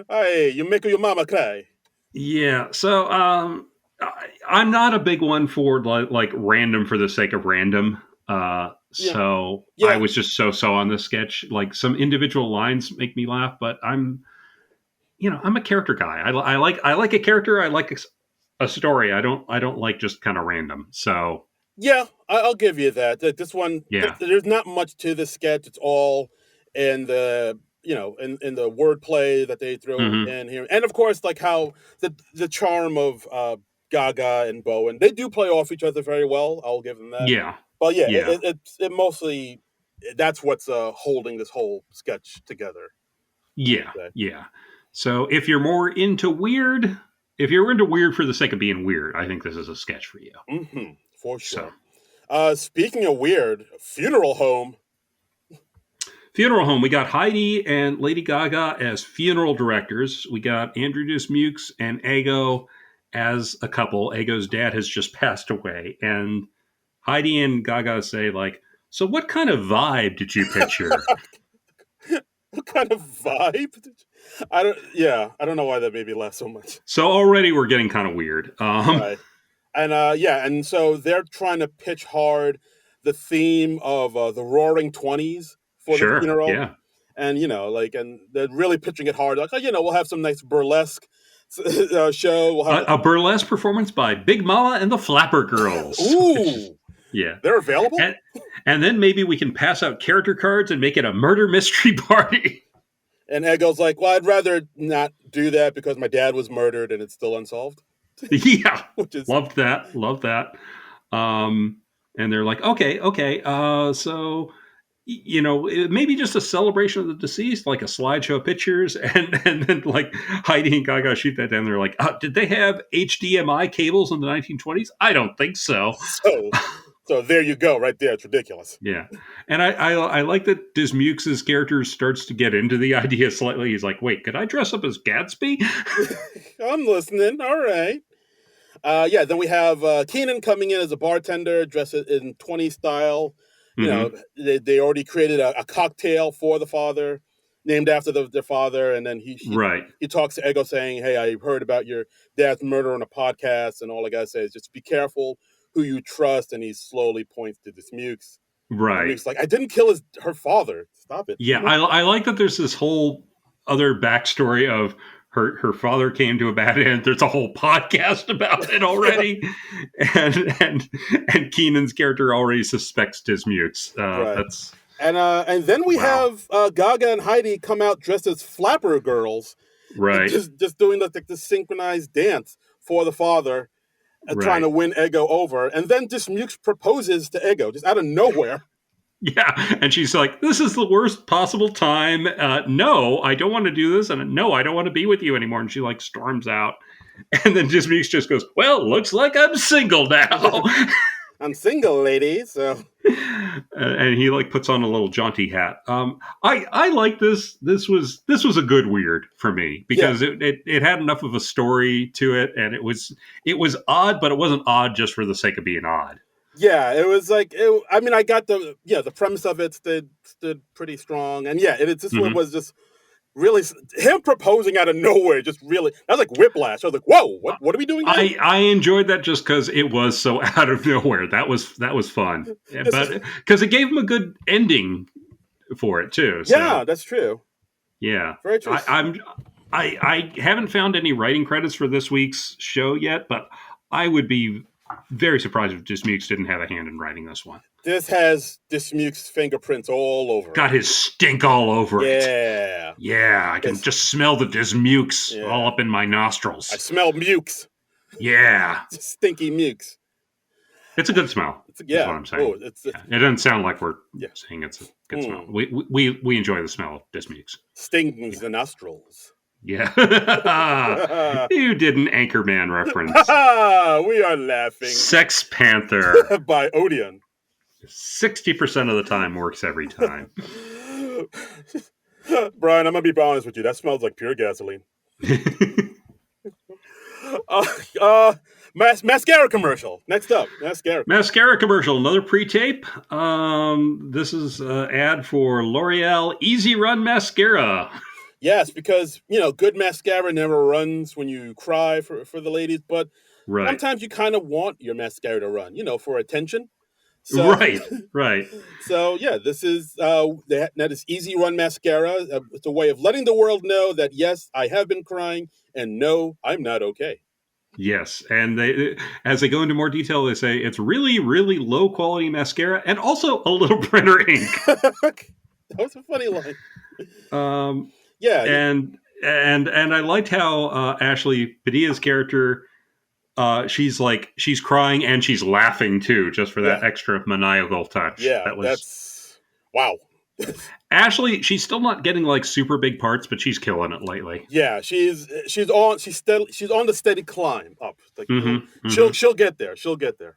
Hey, you make your mama cry. Yeah. So I'm not a big one for like random for the sake of random. So I was just so on this sketch. Like, some individual lines make me laugh, but I'm a character guy. I like a character. I like a story. I don't like just kind of random. So yeah, I'll give you that. This one, there's not much to the sketch. It's all in the in the wordplay that they throw in here, and of course, like how the charm of Gaga and Bowen, they do play off each other very well. I'll give them that. Yeah. But it mostly, that's what's holding this whole sketch together. Yeah. So if you're more into weird, if you're into weird for the sake of being weird, I think this is a sketch for you. Mm-hmm, for sure. So. Speaking of weird, Funeral Home. We got Heidi and Lady Gaga as funeral directors. We got Andrew Dismukes and Ego as a couple. Ego's dad has just passed away, and Heidi and Gaga say, like, "So what kind of vibe did you picture?" What kind of vibe? I don't know why that made me laugh so much. So already we're getting kind of weird. Right. And and so they're trying to pitch hard the theme of the Roaring 20s for the funeral. Yeah. And and they're really pitching it hard. Like, we'll have some nice burlesque show. We'll have a burlesque performance by Big Mama and the Flapper Girls. Ooh. Yeah. They're available? And then maybe we can pass out character cards and make it a murder mystery party. And Ego's like, well, I'd rather not do that because my dad was murdered and it's still unsolved. Yeah. Loved that. And they're like, okay. So, maybe just a celebration of the deceased, like a slideshow of pictures, and then like Heidi and Gaga shoot that down. They're like, did they have HDMI cables in the 1920s? I don't think so. So there you go, right there. It's ridiculous. Yeah, and I like that Dismukes' character starts to get into the idea slightly. He's like, wait, could I dress up as Gatsby? I'm listening. All right. Then we have Keenan coming in as a bartender, dressed in 20s style. They already created a cocktail for the father, named after their father, and then he talks to Ego saying, "Hey, I heard about your dad's murder on a podcast, and all I gotta say is just be careful who you trust." And he slowly points to Dismukes. Right. He's like, "I didn't kill her father. Stop it." Yeah, I like that. There's this whole other backstory of her father came to a bad end. There's a whole podcast about it already, and Keenan's character already suspects Dismukes. That's and then we have Gaga and Heidi come out dressed as Flapper Girls, right? Just doing the synchronized dance for the father, trying to win Ego over, and then Dismukes proposes to Ego just out of nowhere. Yeah, and she's like, "This is the worst possible time. No, I don't want to do this, and no, I don't want to be with you anymore." And she like storms out, and then Dismukes just goes, "Well, looks like I'm single now." I'm single, lady. So, And he like puts on a little jaunty hat. I like this. This was a good weird for me because it had enough of a story to it, and it was odd, but it wasn't odd just for the sake of being odd. Yeah, it was like I mean, I got the premise of it stood pretty strong, and this one was just really him proposing out of nowhere. Just really, that was like whiplash. I was like, whoa, what are we doing now? I enjoyed that just because it was so out of nowhere. That was fun, but because it gave him a good ending for it too. So. Yeah, that's true. Yeah, very true. I haven't found any writing credits for this week's show yet, but I would be very surprised if Dismukes didn't have a hand in writing this one. This has Dismukes' fingerprints all over it. Got his stink all over it. Yeah. Yeah, I can just smell the Dismukes all up in my nostrils. I smell mukes. Yeah. Stinky mukes. It's a good smell. That's what I'm saying. It doesn't sound like we're saying it's a good smell. We enjoy the smell of Dismukes. Stings the nostrils. Yeah. You did an Anchorman reference. We are laughing. Sex Panther. By Odeon. 60% of the time works every time. Brian, I'm going to be honest with you. That smells like pure gasoline. Mascara commercial. Next up, mascara commercial. Another pre-tape. This is an ad for L'Oreal Easy Run Mascara. Yes, because good mascara never runs when you cry for the ladies, but sometimes you kind of want your mascara to run, for attention. So, right. So this is that is Easy Run Mascara. It's a way of letting the world know that yes, I have been crying, and no, I'm not okay. Yes, and as they go into more detail, they say it's really, really low quality mascara and also a little printer ink. That was a funny line. And I liked how Ashley Padilla's character, she's crying and she's laughing too, just for that extra maniacal touch. Yeah, that's wow. Ashley, she's still not getting like super big parts, but she's killing it lately. Yeah, she's on the steady climb up. Like, she'll get there. She'll get there.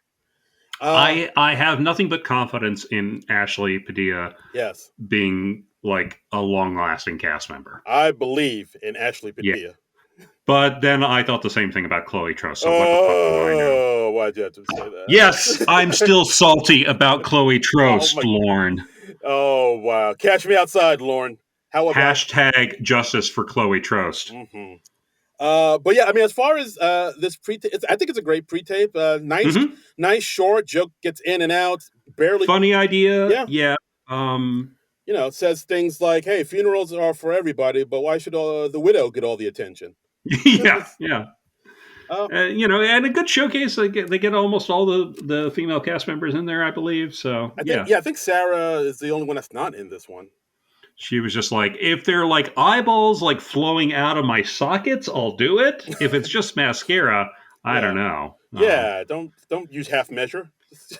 I have nothing but confidence in Ashley Padilla. Yes, being like a long-lasting cast member. I believe in Ashley Padilla. Yeah. But then I thought the same thing about Chloe Trost. So what the fuck do I know? Why'd you have to say that? Yes, I'm still salty about Chloe Trost, Lorne. Oh, wow. Catch me outside, Lorne. How about hashtag justice for Chloe Trost. Mm-hmm. But yeah, I mean, as far as this pre-tape, I think it's a great pre-tape. Nice short. Joke gets in and out. Barely. Funny idea. Yeah. It says things like, hey, funerals are for everybody, but why should the widow get all the attention? Yeah. And a good showcase. They get almost all the female cast members in there, I believe. So I think Sarah is the only one that's not in this one. She was just like, if they're like eyeballs like flowing out of my sockets, I'll do it. If it's just mascara, I don't know. Don't use half measure.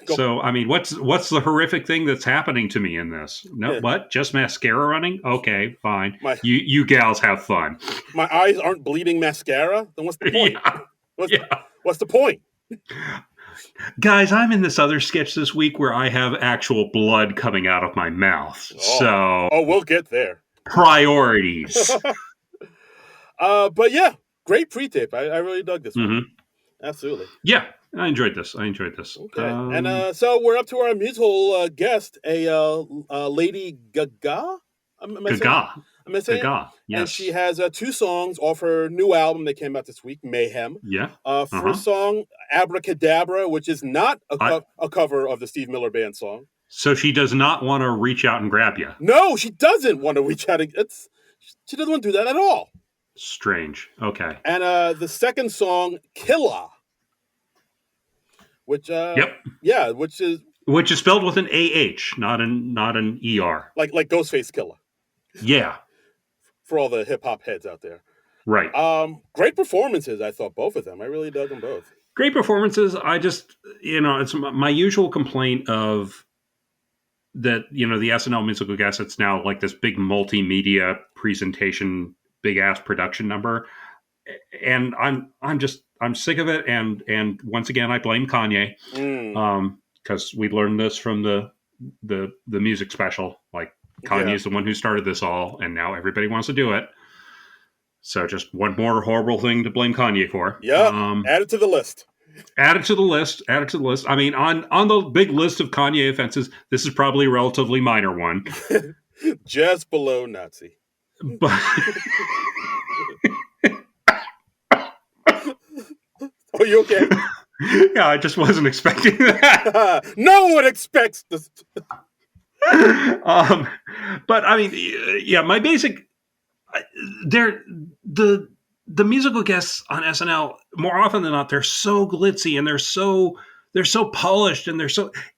So I mean, what's the horrific thing that's happening to me in this? No, what? Just mascara running? Okay, fine. You gals have fun. My eyes aren't bleeding mascara. Then what's the point? What's the point? Guys, I'm in this other sketch this week where I have actual blood coming out of my mouth. We'll get there. Priorities. But yeah, great pre-tape. I really dug this one. Absolutely. Yeah, I enjoyed this. Okay. And so we're up to our musical guest, a Lady Gaga. Gaga. Gaga, yes. And she has 2 songs off her new album that came out this week, Mayhem. Yeah. First song, Abracadabra, which is not a cover of the Steve Miller Band song. So she does not want to reach out and grab you. No, she doesn't want to reach out. She doesn't want to do that at all. Strange. Okay. And the second song, Killa, which which is spelled with an AH, not an ER. Like Ghostface Killa. Yeah. For all the hip hop heads out there. Right. Great performances, I thought, both of them. I really dug them both. Great performances. I just, it's my usual complaint of that the SNL musical guest, it's now like this big multimedia presentation, big ass production number, and I'm sick of it. And once again, I blame Kanye, because we learned this from the music special. Like, Kanye's the one who started this all, and now everybody wants to do it. So just one more horrible thing to blame Kanye for. Yeah, add it to the list. Add it to the list. Add it to the list. I mean, on the big list of Kanye offenses, this is probably a relatively minor one. Just below Nazi. But are you okay? Yeah, I just wasn't expecting that. No one expects this. But I mean, yeah, my basic the musical guests on SNL, more often than not, they're so glitzy and they're so polished, and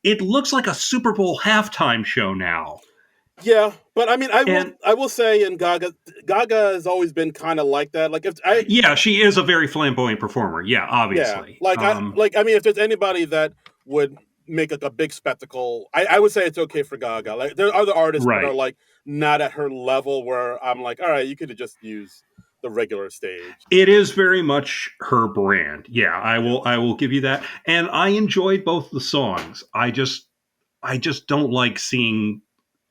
it looks like a Super Bowl halftime show now. Yeah, but I mean, I will say, in Gaga has always been kind of like that. Like, yeah, she is a very flamboyant performer. Yeah, obviously. Yeah, I mean, if there's anybody that would make a big spectacle, I would say it's okay for Gaga. Like, there are other artists that are like not at her level, where I'm like, all right, you could have just used the regular stage. It is very much her brand. Yeah, I will give you that. And I enjoyed both the songs. I just don't like seeing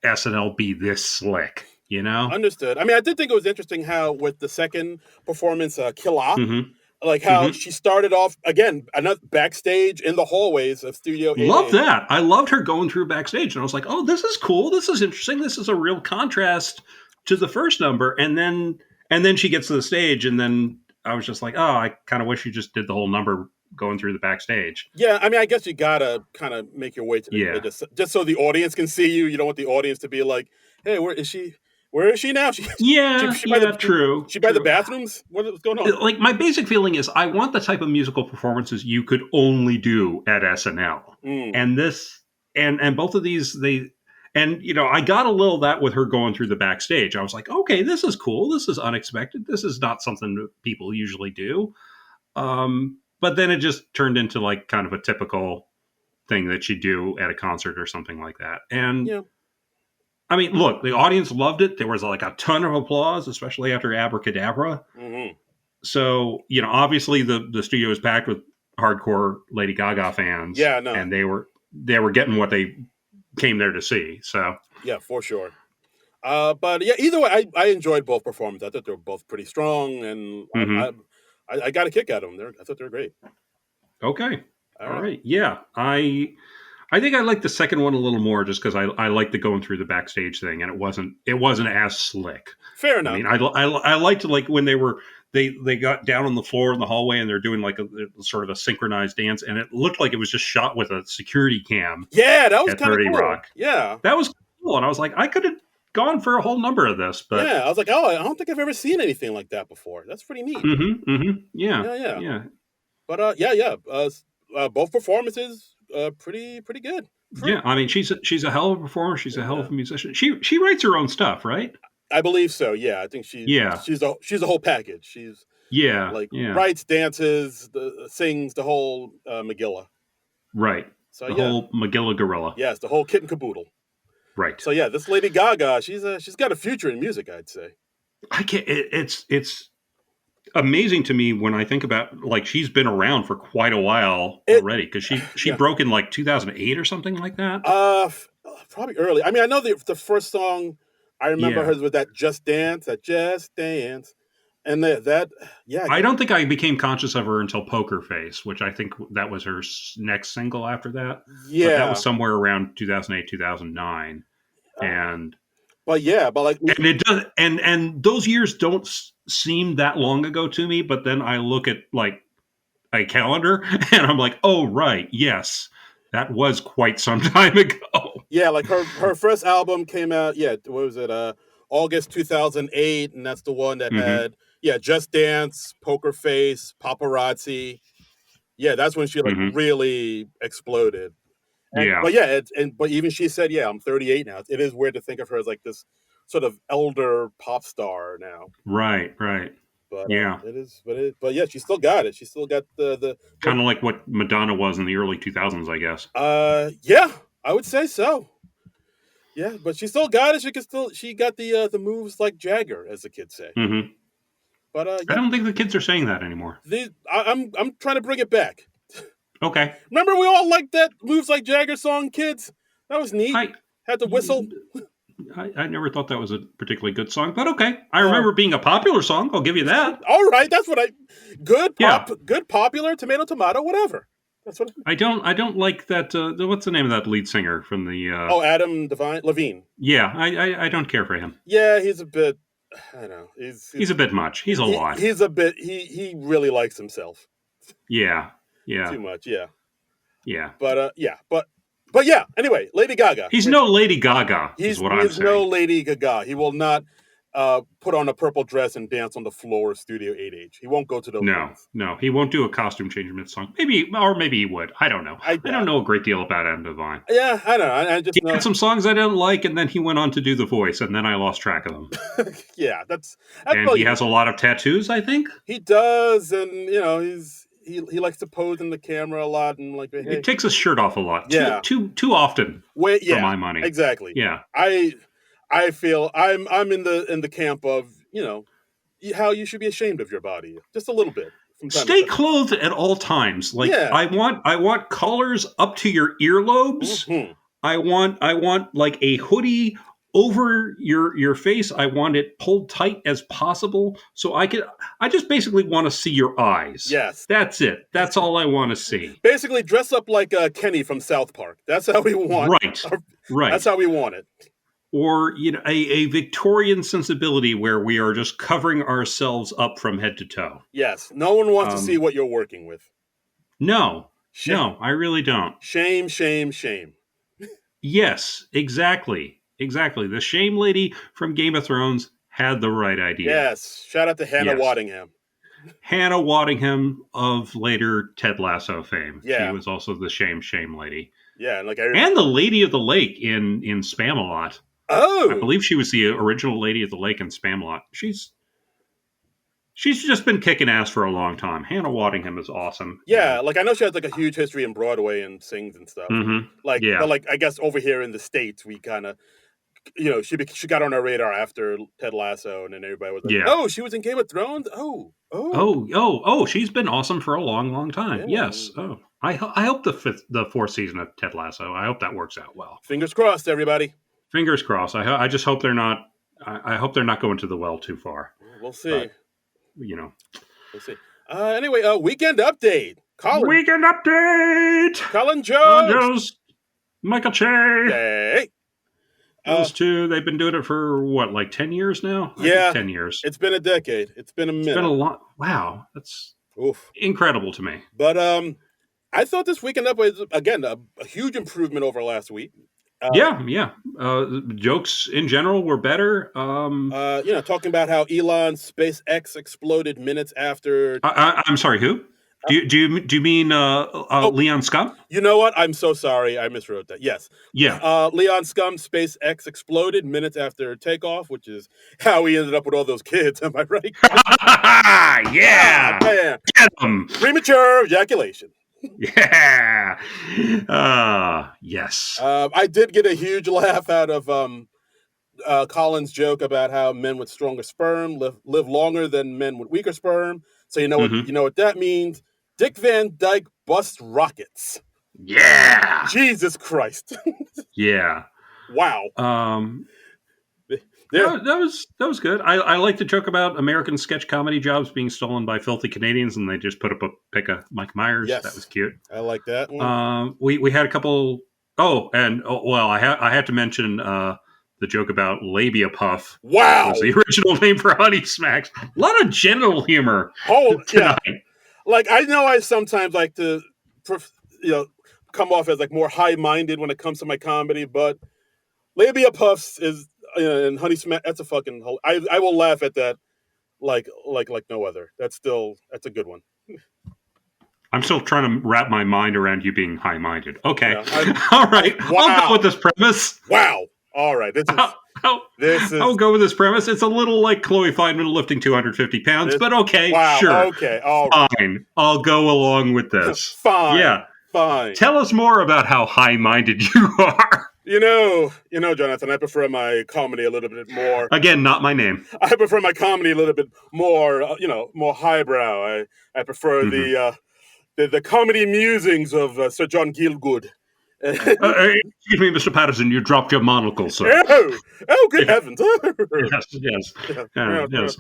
SNL be this slick, Understood. I mean, I did think it was interesting how with the second performance, Killa, like how she started off again, another backstage in the hallways of Studio A. Love that. I loved her going through backstage, and I was like, oh, this is cool. This is interesting. This is a real contrast to the first number. And then she gets to the stage, and then I was just like, oh, I kind of wish you just did the whole number going through the backstage. Yeah, I mean, I guess you gotta kind of make your way to the just so the audience can see you. You don't want the audience to be like, hey, where is she? Where is she now? True. She by the bathrooms? What's going on? Like, my basic feeling is I want the type of musical performances you could only do at SNL. And this, and both of these, I got a little that with her going through the backstage. I was like, okay, this is cool. This is unexpected. This is not something that people usually do. But then it just turned into like kind of a typical thing that you do at a concert or something like that. And I mean, look, the audience loved it. There was like a ton of applause, especially after Abracadabra. So, obviously the studio was packed with hardcore Lady Gaga fans. Yeah, no. And they were getting what they came there to see. So yeah, for sure. But yeah, either way, I enjoyed both performances. I thought they were both pretty strong, and I got a kick out of them. I thought they were great. Okay. All right. Yeah. I think I like the second one a little more, just because I like the going through the backstage thing, and it wasn't as slick. Fair enough. I mean, I liked like when they got down on the floor in the hallway and they're doing like a sort of a synchronized dance, and it looked like it was just shot with a security cam. Yeah, that was kind of cool. Rock. Yeah, that was cool, and I was like, I could have gone for a whole number of this, but yeah, I was like, oh, I don't think I've ever seen anything like that before. That's pretty neat. Yeah. But both performances pretty good. Yeah, I mean, she's a hell of a performer. She's a hell of a musician. She writes her own stuff, right? I believe so. Yeah, I think she's a whole package. She's writes, dances, sings the whole Megillah. Right. So the whole Megillah gorilla. Yes, the whole kit and caboodle. Right. So yeah, this Lady Gaga, she's got a future in music, I'd say. It's amazing to me when I think about, like, she's been around for quite a while already, because she broke in like 2008 or something like that. Probably early. I mean, I know the first song I remember hers was that Just Dance, and I don't think I became conscious of her until Poker Face, which I think that was her next single after that. Yeah, but that was somewhere around 2008, 2009, and it does, and those years don't seem that long ago to me. But then I look at like a calendar, and I'm like, oh right, yes, that was quite some time ago. Yeah, like her first album came out. Yeah, what was it? August 2008, and that's the one that had Just Dance, Poker Face, Paparazzi. Yeah, that's when she really exploded. But even she said, I'm 38 now. It is weird to think of her as like this sort of elder pop star now. Right. But it is. But yeah, she still got it. She still got the kind of like what Madonna was in the early 2000s, I guess. Yeah, I would say so. Yeah, but she still got it. She got the moves like Jagger, as the kids say. Mm-hmm. But I don't think the kids are saying that anymore. I'm trying to bring it back. Okay. Remember, we all liked that moves like Jagger song, kids. That was neat. Had to whistle. I never thought that was a particularly good song, but okay. I remember being a popular song. I'll give you that. All right, that's what good popular tomato, whatever. That's what I don't like that. What's the name of that lead singer from the? Adam Levine. Yeah, I don't care for him. Yeah, he's a bit. I don't know. He's a bit much. He's a lot. He's a bit. He really likes himself. Yeah. Too much. Yeah. But yeah. Anyway, Lady Gaga. He's no Lady Gaga. Is what I'm saying. He's no Lady Gaga. He will not put on a purple dress and dance on the floor of Studio 8H. He won't go to those. No. He won't do a costume change mid-song. Maybe he would. I don't know. I don't know a great deal about Adam Devine. Yeah, I don't know. I just he had some songs I didn't like, and then he went on to do The Voice, and then I lost track of them. Yeah, that's and he has a lot of tattoos, I think. He does, and he likes to pose in the camera a lot, and like he takes his shirt off a lot. Yeah, too often. For my money. Exactly. Yeah. I feel I'm in the camp of how you should be ashamed of your body just a little bit. Stay clothed at all times. Like I want collars up to your earlobes. Mm-hmm. I want like a hoodie over your face. I want it pulled tight as possible so I just basically want to see your eyes. Yes. That's it. That's all I want to see. Basically dress up like Kenny from South Park. That's how we want. Right. That's how we want it. Or a Victorian sensibility where we are just covering ourselves up from head to toe. Yes. No one wants to see what you're working with. No. No, I really don't. Shame. Yes, exactly. The shame lady from Game of Thrones had the right idea. Yes. Shout out to Hannah Waddingham. Hannah Waddingham of later Ted Lasso fame. Yeah. She was also the shame lady. Yeah, and the Lady of the Lake in Spamalot. Oh, I believe she was the original Lady of the Lake in Spamalot. She's just been kicking ass for a long time. Hannah Waddingham is awesome. Yeah, like I know she has like a huge history in Broadway and sings and stuff. Mm-hmm. But like I guess over here in the States, we kind of, she got on our radar after Ted Lasso, and then everybody was like, "Oh, she was in Game of Thrones." Oh, she's been awesome for a long, long time. Yeah. Yes. Oh, I hope the fourth season of Ted Lasso. I hope that works out well. Fingers crossed, everybody. Fingers crossed. I just hope they're not. I hope they're not going to the well too far. We'll see. But, we'll see. Anyway, weekend update. Weekend update. Colin Jones. Michael Che. Hey. Those two, they've been doing it for what, like 10 years now? I think 10 years. It's been a decade. It's been a minute. It's been a lot. Wow, that's incredible to me. But I thought this weekend up was again a huge improvement over last week. Jokes in general were better. Talking about how Elon's SpaceX exploded minutes after. I'm sorry, who? Do you mean Leon Scum? You know what? I'm so sorry. I miswrote that. Yes. Yeah. Leon Scum's SpaceX exploded minutes after takeoff, which is how he ended up with all those kids. Am I right? Yeah. Man. Get them. Premature ejaculation. Yeah. Yes. I did get a huge laugh out of Colin's joke about how men with stronger sperm live longer than men with weaker sperm. So you know what that means. Dick Van Dyke busts rockets. Yeah. Jesus Christ. Yeah. Wow. That was good. I like the joke about American sketch comedy jobs being stolen by filthy Canadians, and they just put up a pic of Mike Myers. Yes. That was cute. I like that one. We had a couple. I had to mention the joke about labia puff. Wow. Was the original name for Honey Smacks. A lot of genital humor. Tonight. Yeah. Like I know I sometimes like to, come off as like more high-minded when it comes to my comedy, but labia puffs is and Honey Smack. That's a fucking. I will laugh at that like no other. That's a good one. I'm still trying to wrap my mind around you being high-minded. Okay, all right. Wow. I'll go with this premise. Wow. All right. I'll go with this premise. It's a little like Chloe Feynman lifting 250 pounds, but okay, wow, sure. Okay, all right. Fine. I'll go along with this. Fine. Yeah. Fine. Tell us more about how high-minded you are. Jonathan, I prefer my comedy a little bit more. Again, not my name. I prefer my comedy a little bit more, more highbrow. I prefer the comedy musings of Sir John Gielgud. Excuse me, Mr. Patterson, you dropped your monocle, sir. Good heavens. Yes.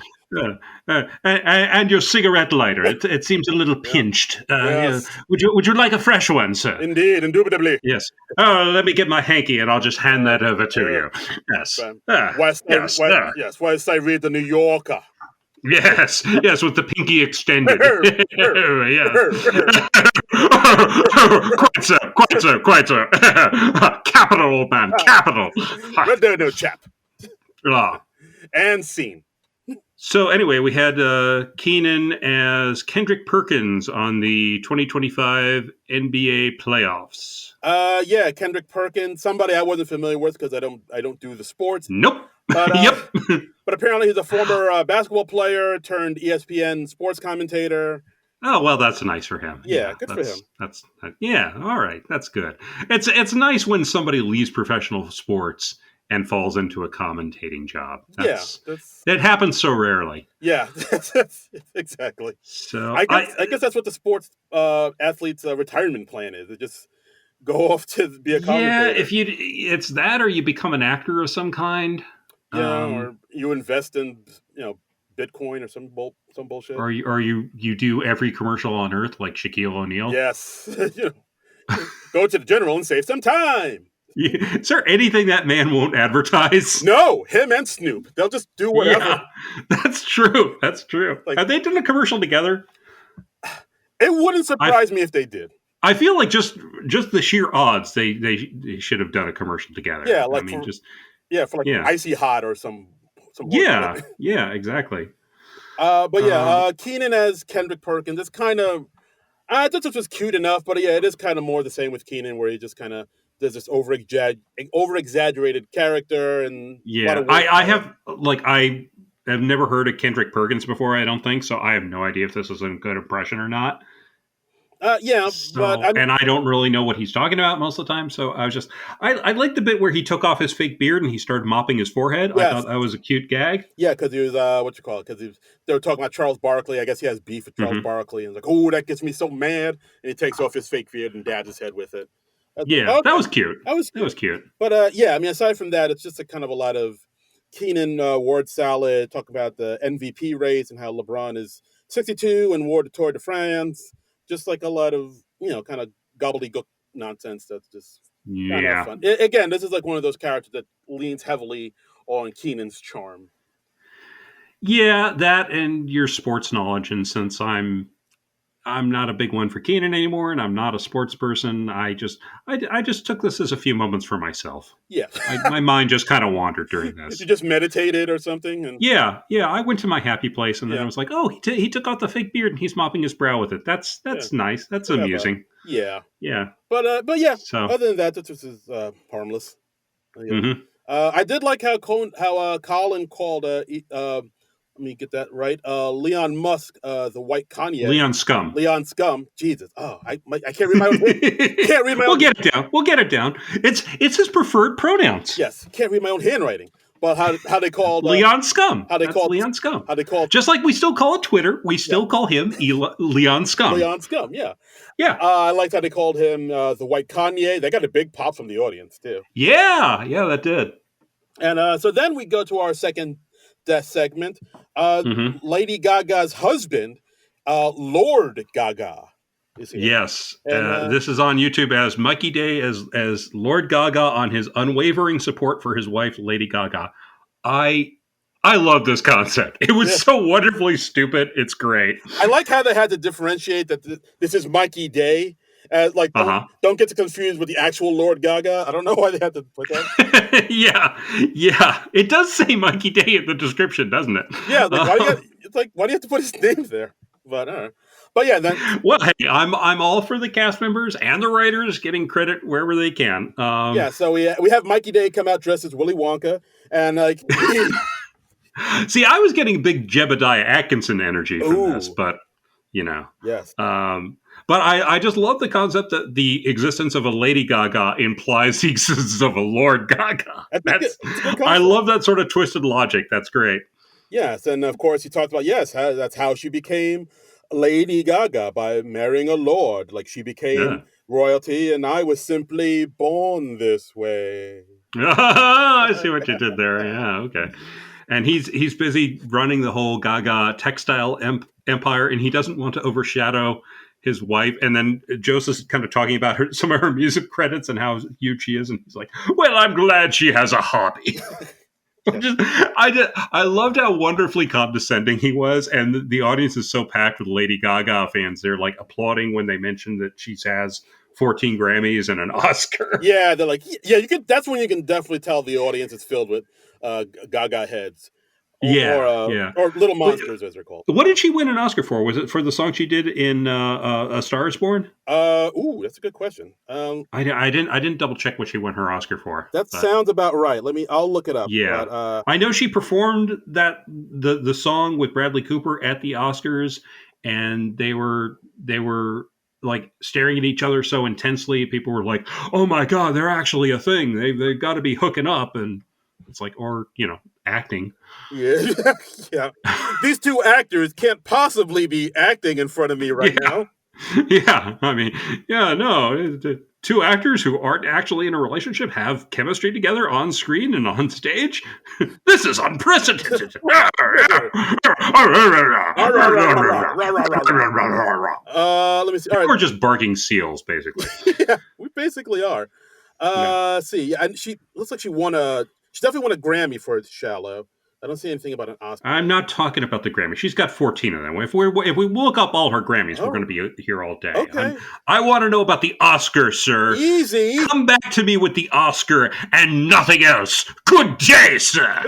And your cigarette lighter. It seems a little pinched. Yes. Would you like a fresh one, sir? Indeed, indubitably. Yes. Let me get my hanky and I'll just hand that over to you. Yes. Whilst I read the New Yorker. Yes, with the pinky extended. Quite so. Capital, old man, capital. No, chap. And scene. So anyway, we had Keenan as Kendrick Perkins on the 2025 NBA playoffs. Kendrick Perkins, somebody I wasn't familiar with because I don't do the sports. Nope. But, yep. But apparently he's a former basketball player turned ESPN sports commentator. Oh, well, that's nice for him. Yeah, good for him. All right. That's good. It's nice when somebody leaves professional sports and falls into a commentating job. It happens so rarely. Yeah, exactly. So I guess that's what the sports athlete's retirement plan is. They just go off to be a commentator. Yeah, it's that, or you become an actor of some kind. Yeah, or you invest in Bitcoin or some bullshit. Or you do every commercial on earth like Shaquille O'Neal. Yes, go to the general and save some time. Is there anything that man won't advertise? No, him and Snoop. They'll just do whatever. Yeah, that's true. Like, have they done a commercial together? It wouldn't surprise me if they did. I feel like just the sheer odds they should have done a commercial together. Yeah, like for Icy Hot or some. Yeah, exactly. Keenan as Kendrick Perkins. It's kind of I thought this was cute enough, but it is kind of more the same with Keenan, where he just kind of does this over exaggerated character and I have never heard of Kendrick Perkins before. I don't think so. I have no idea if this is a good impression or not. But and I don't really know what he's talking about most of the time. So I liked the bit where he took off his fake beard and he started mopping his forehead. Yes. I thought that was a cute gag. Yeah, because he was because they were talking about Charles Barkley. I guess he has beef with Charles Barkley, and like, oh, that gets me so mad. And he takes off his fake beard and dabs his head with it. That was cute. That was cute. But aside from that, it's just a kind of a lot of Keenan word salad. Talk about the MVP race and how LeBron is 62 and wore the Tour de France. Just like a lot of, kind of gobbledygook nonsense that's just kind of fun. Again, this is like one of those characters that leans heavily on Keenan's charm. Yeah, that and your sports knowledge. And since I'm not a big one for Keenan anymore, and I'm not a sports person, I just took this as a few moments for myself. Yeah. My mind just kind of wandered during this. Did you just meditated or something? And... Yeah. I went to my happy place, and then I was like, oh, he took off the fake beard, and he's mopping his brow with it. That's nice. That's amusing. Yeah. But yeah. So, other than that, this is harmless. I did like how Colin called let me get that right. Leon Musk, the white Kanye. Leon Scum. Leon Scum. Jesus. Oh, I can't read my own. Can't read my own. We'll get it down. It's his preferred pronouns. Yes. Can't read my own handwriting. But how they called Leon Scum. Leon Scum. How they called just like we still call it Twitter. We still call him Leon Scum. Leon Scum. Yeah. Yeah. I liked how they called him the white Kanye. They got a big pop from the audience too. Yeah, that did. And so then we go to our second death segment. Lady Gaga's husband, Lord Gaga, is here. Yes, and, this is on YouTube as Mikey Day as Lord Gaga on his unwavering support for his wife, Lady Gaga. I love this concept. It was so wonderfully stupid. It's great. I like how they had to differentiate that this is Mikey Day. Don't get confused with the actual Lord Gaga. I don't know why they had to put that. yeah. It does say Mikey Day in the description, doesn't it? Yeah. Why do you have to put his name there? But I don't know. But yeah, then. Well, hey, I'm all for the cast members and the writers getting credit wherever they can. So we have Mikey Day come out dressed as Willy Wonka, and like. See, I was getting big Jebediah Atkinson energy from this, but. you know. Yes. But I just love the concept that the existence of a Lady Gaga implies the existence of a Lord Gaga. It's a good I concept. love that sort of twisted logic. That's great. Yes, and of course he talked about that's how she became Lady Gaga by marrying a lord. Like she Yeah. became royalty, and I was simply born this way. I see what you did there. Yeah, okay. And he's busy running the whole Gaga textile empire, and he doesn't want to overshadow his wife. And then Joseph's kind of talking about some of her music credits and how huge she is, and he's like, "Well, I'm glad she has a hobby." Yeah. I loved how wonderfully condescending he was, and the audience is so packed with Lady Gaga fans. They're like applauding when they mention that she has 14 Grammys and an Oscar. Yeah, they're like, yeah, you could. That's when you can definitely tell the audience is filled with Gaga heads Yeah, yeah. or little monsters as they're called. What did she win an Oscar for? Was it for the song she did in A Star Is Born? Ooh, that's a good question. I didn't double check what she won her Oscar for. That But sounds about right. I'll look it up. yeah, But, I know she performed the song with Bradley Cooper at the Oscars, and they were like staring at each other so intensely. People were like, "Oh my god, they're actually a thing. They've got to be hooking up," and it's like, or acting. yeah, yeah. These two actors can't possibly be acting in front of me right now. Yeah, I mean, yeah, no, two actors who aren't actually in a relationship have chemistry together on screen and on stage. This is unprecedented. Let me see. All right. We're just barking seals, basically. Yeah, we basically are. See, and she looks like she definitely won a Grammy for Shallow. I don't see anything about an Oscar. I'm not talking about the Grammy. She's got 14 of them. If we look up all her Grammys, we're going to be here all day. Okay. I want to know about the Oscar, sir. Easy. Come back to me with the Oscar and nothing else. Good day, sir.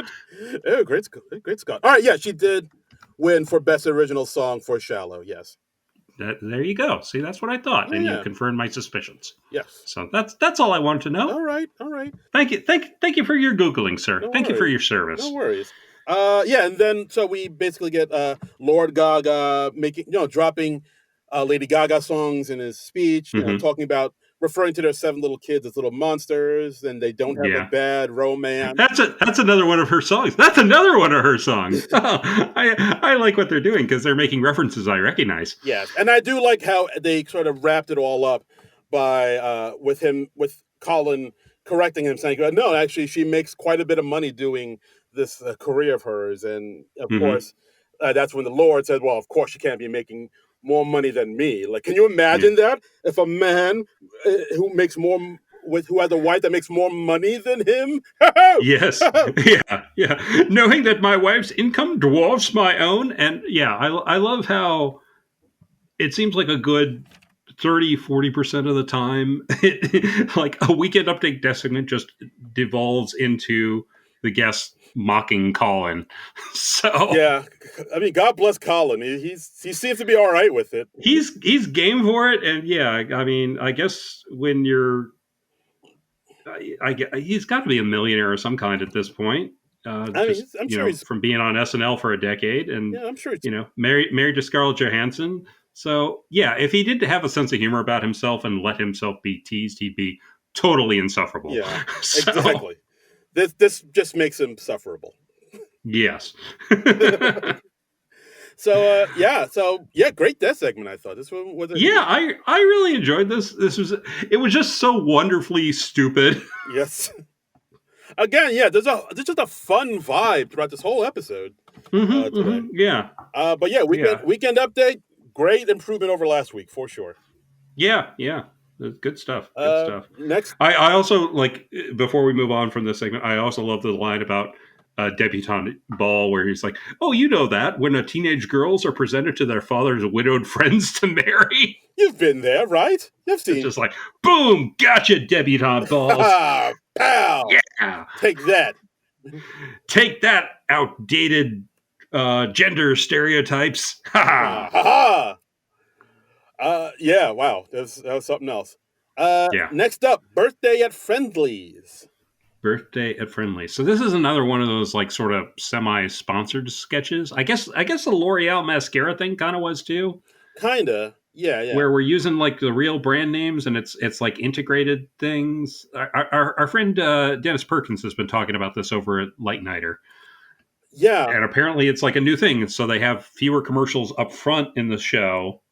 Oh, great Scott. All right, yeah, she did win for Best Original Song for Shallow. Yes. There you go. See, that's what I thought, and you confirmed my suspicions. Yes. So that's all I wanted to know. All right. Thank you for your googling, sir. Thank you for your service. No worries. Yeah, and then so we basically get Lord Gaga dropping Lady Gaga songs in his speech, talking about referring to their 7 little kids as little monsters, and they don't have a bad romance. That's another one of her songs. I like what they're doing because they're making references I recognize. Yes, and I do like how they sort of wrapped it all up by with Colin correcting him, saying, "No, actually, she makes quite a bit of money doing this career of hers," and of course, that's when the Lord said, "Well, of course, she can't be making more money than me." Like, can you imagine that if a man who has a wife that makes more money than him? Yes, yeah. Knowing that my wife's income dwarfs my own, and I love how it seems like a good 30-40% of the time, like a Weekend Update desk segment just devolves into the guest mocking Colin. So yeah, I mean, God bless Colin. He seems to be all right with it. He's game for it, and I mean, I guess when you're, he's got to be a millionaire of some kind at this point. I'm sure he's from being on SNL for a decade, and I'm sure married to Scarlett Johansson. So if he did have a sense of humor about himself and let himself be teased, he'd be totally insufferable. Yeah, exactly. This just makes him sufferable. Yes. So great death segment. I thought this one was. I really enjoyed this. It was just so wonderfully stupid. Yes. Again, there's just a fun vibe throughout this whole episode. Yeah. But weekend update. Great improvement over last week for sure. Yeah. Good stuff. Next, I also like, before we move on from this segment, I also love the line about debutante ball where he's like, "Oh, you know that when teenage girls are presented to their father's widowed friends to marry." You've been there, right? You've seen. It's just like, boom, gotcha, debutante balls. Pow! Yeah, take that. Take that, outdated gender stereotypes. Ha ha. Yeah, wow. That was something else. Next up, birthday at Friendly's. Birthday at Friendly's. So this is another one of those like sort of semi-sponsored sketches. I guess the L'Oreal mascara thing kind of was too. Kinda. Yeah, yeah. where we're using like the real brand names and it's like integrated things. Our friend Dennis Perkins has been talking about this over at Light Nighter. Yeah. And apparently it's like a new thing. So they have fewer commercials up front in the show.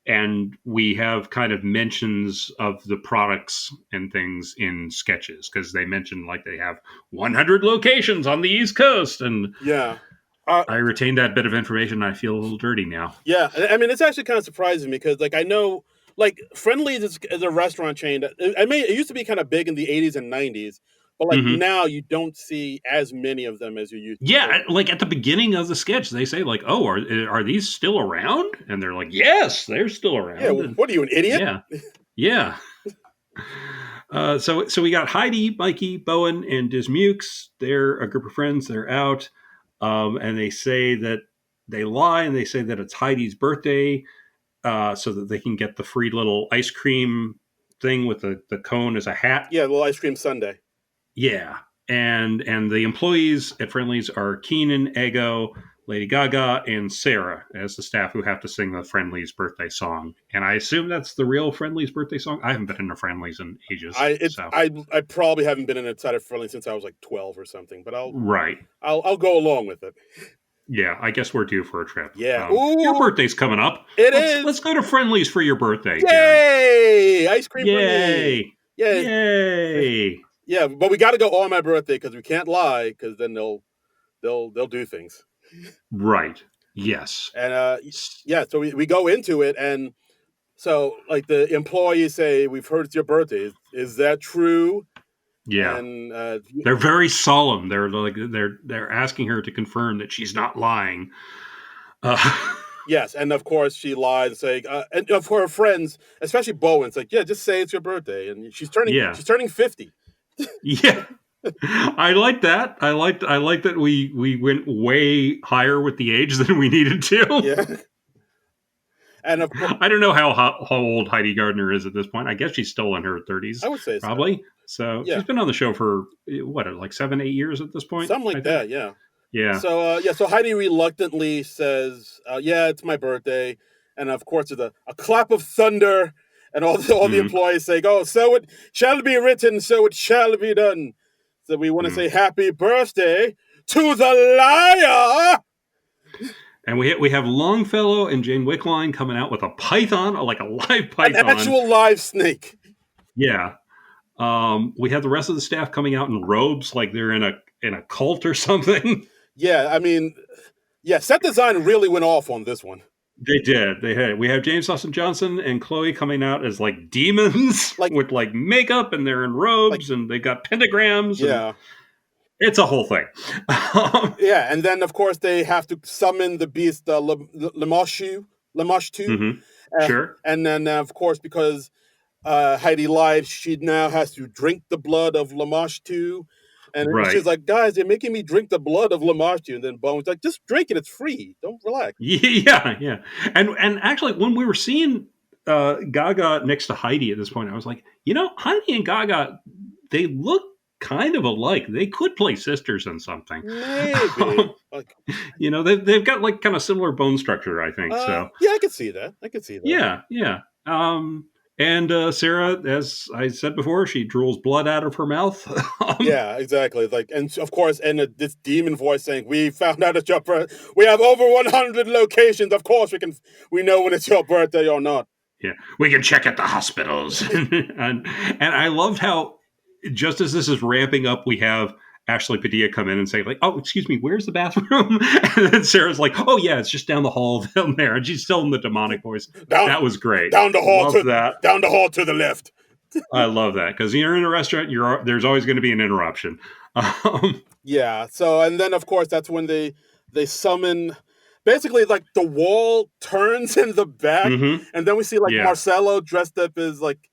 And we have kind of mentions of the products and things in sketches because they mention like they have 100 locations on the East Coast. And Yeah. I retained that bit of information. I feel a little dirty now. Yeah. I mean, it's actually kind of surprising because, like, I know, like, Friendly's is a restaurant chain that it used to be kind of big in the 80s and 90s, but like now you don't see as many of them as you used to. Yeah, like at the beginning of the sketch, they say like, "Oh, are these still around?" And they're like, "Yes, they're still around." Yeah, and, what are you, an idiot? Yeah, yeah. So we got Heidi, Mikey, Bowen, and Dismukes. They're a group of friends. They're out, and they say that they lie and they say that it's Heidi's birthday, so that they can get the free little ice cream thing with the cone as a hat. Yeah, the little ice cream sundae. Yeah, and the employees at Friendly's are Keenan, Ego, Lady Gaga, and Sarah as the staff who have to sing the Friendly's birthday song. And I assume that's the real Friendly's birthday song. I haven't been in a Friendly's in ages. I probably haven't been inside of Friendly since I was like 12 or something, but I'll go along with it. Yeah, I guess we're due for a trip. Yeah. Your birthday's coming up. Let's go to Friendly's for your birthday. Yay! Ice cream. Yay! Yay! Yay! Yeah, but we got to go on my birthday because we can't lie because then they'll do things. Right. Yes. And yeah, so we go into it, and so like the employees say, "We've heard it's your birthday. Is that true?" Yeah. And they're very solemn. They're asking her to confirm that she's not lying. Yes, and of course she lies, saying, and for her friends, especially Bowen's like, "Yeah, just say it's your birthday," and she's turning 50. Yeah. I like that. I like that we went way higher with the age than we needed to. Yeah. And of course, I don't know how old Heidi Gardner is at this point. I guess she's still in her 30s. I would say probably. So she's been on the show for what, like 7-8 years at this point? Something like that, yeah. Yeah. So so Heidi reluctantly says, "Yeah, it's my birthday," and of course, there's a clap of thunder, and all the employees say, "Oh, so it shall be written, so it shall be done." So we want to say happy birthday to the liar. And we have Longfellow and Jane Wickline coming out with a python, like a live python, an actual live snake. Yeah. We have the rest of the staff coming out in robes, like they're in a cult or something. Yeah, I mean, set design really went off on this one. They did. We have James Austin Johnson and Chloe coming out as like demons, with like makeup, and they're in robes, and they got pentagrams. Yeah, it's a whole thing. Yeah, and then of course they have to summon the beast Lamashtu. Sure. And then of course, because Heidi lied, she now has to drink the blood of Lamashtu. And she's like, "Guys, they're making me drink the blood of Lamashtu." And then Bone's like, "Just drink it. It's free. Don't relax." Yeah. And actually, when we were seeing Gaga next to Heidi at this point, I was like, Heidi and Gaga, they look kind of alike. They could play sisters in something. Maybe. They've got like kind of similar bone structure, I think. So yeah, I could see that. Yeah. And Sarah, as I said before, she drools blood out of her mouth. Yeah, exactly. And of course, and this demon voice saying, "We found out it's your birthday. We have over 100 locations. Of course, we know when it's your birthday or not." Yeah, we can check at the hospitals. and I loved how, just as this is ramping up, we have Ashley Padilla come in and say, like, "Oh, excuse me, where's the bathroom?" And then Sarah's like, "Oh, yeah, it's just down the hall down there." And she's still in the demonic voice. That was great. Down the hall down the hall to the left. I love that, because you're in a restaurant, there's always going to be an interruption. Yeah. So, and then of course that's when they summon. Basically, like the wall turns in the back, and then we see Marcello dressed up as like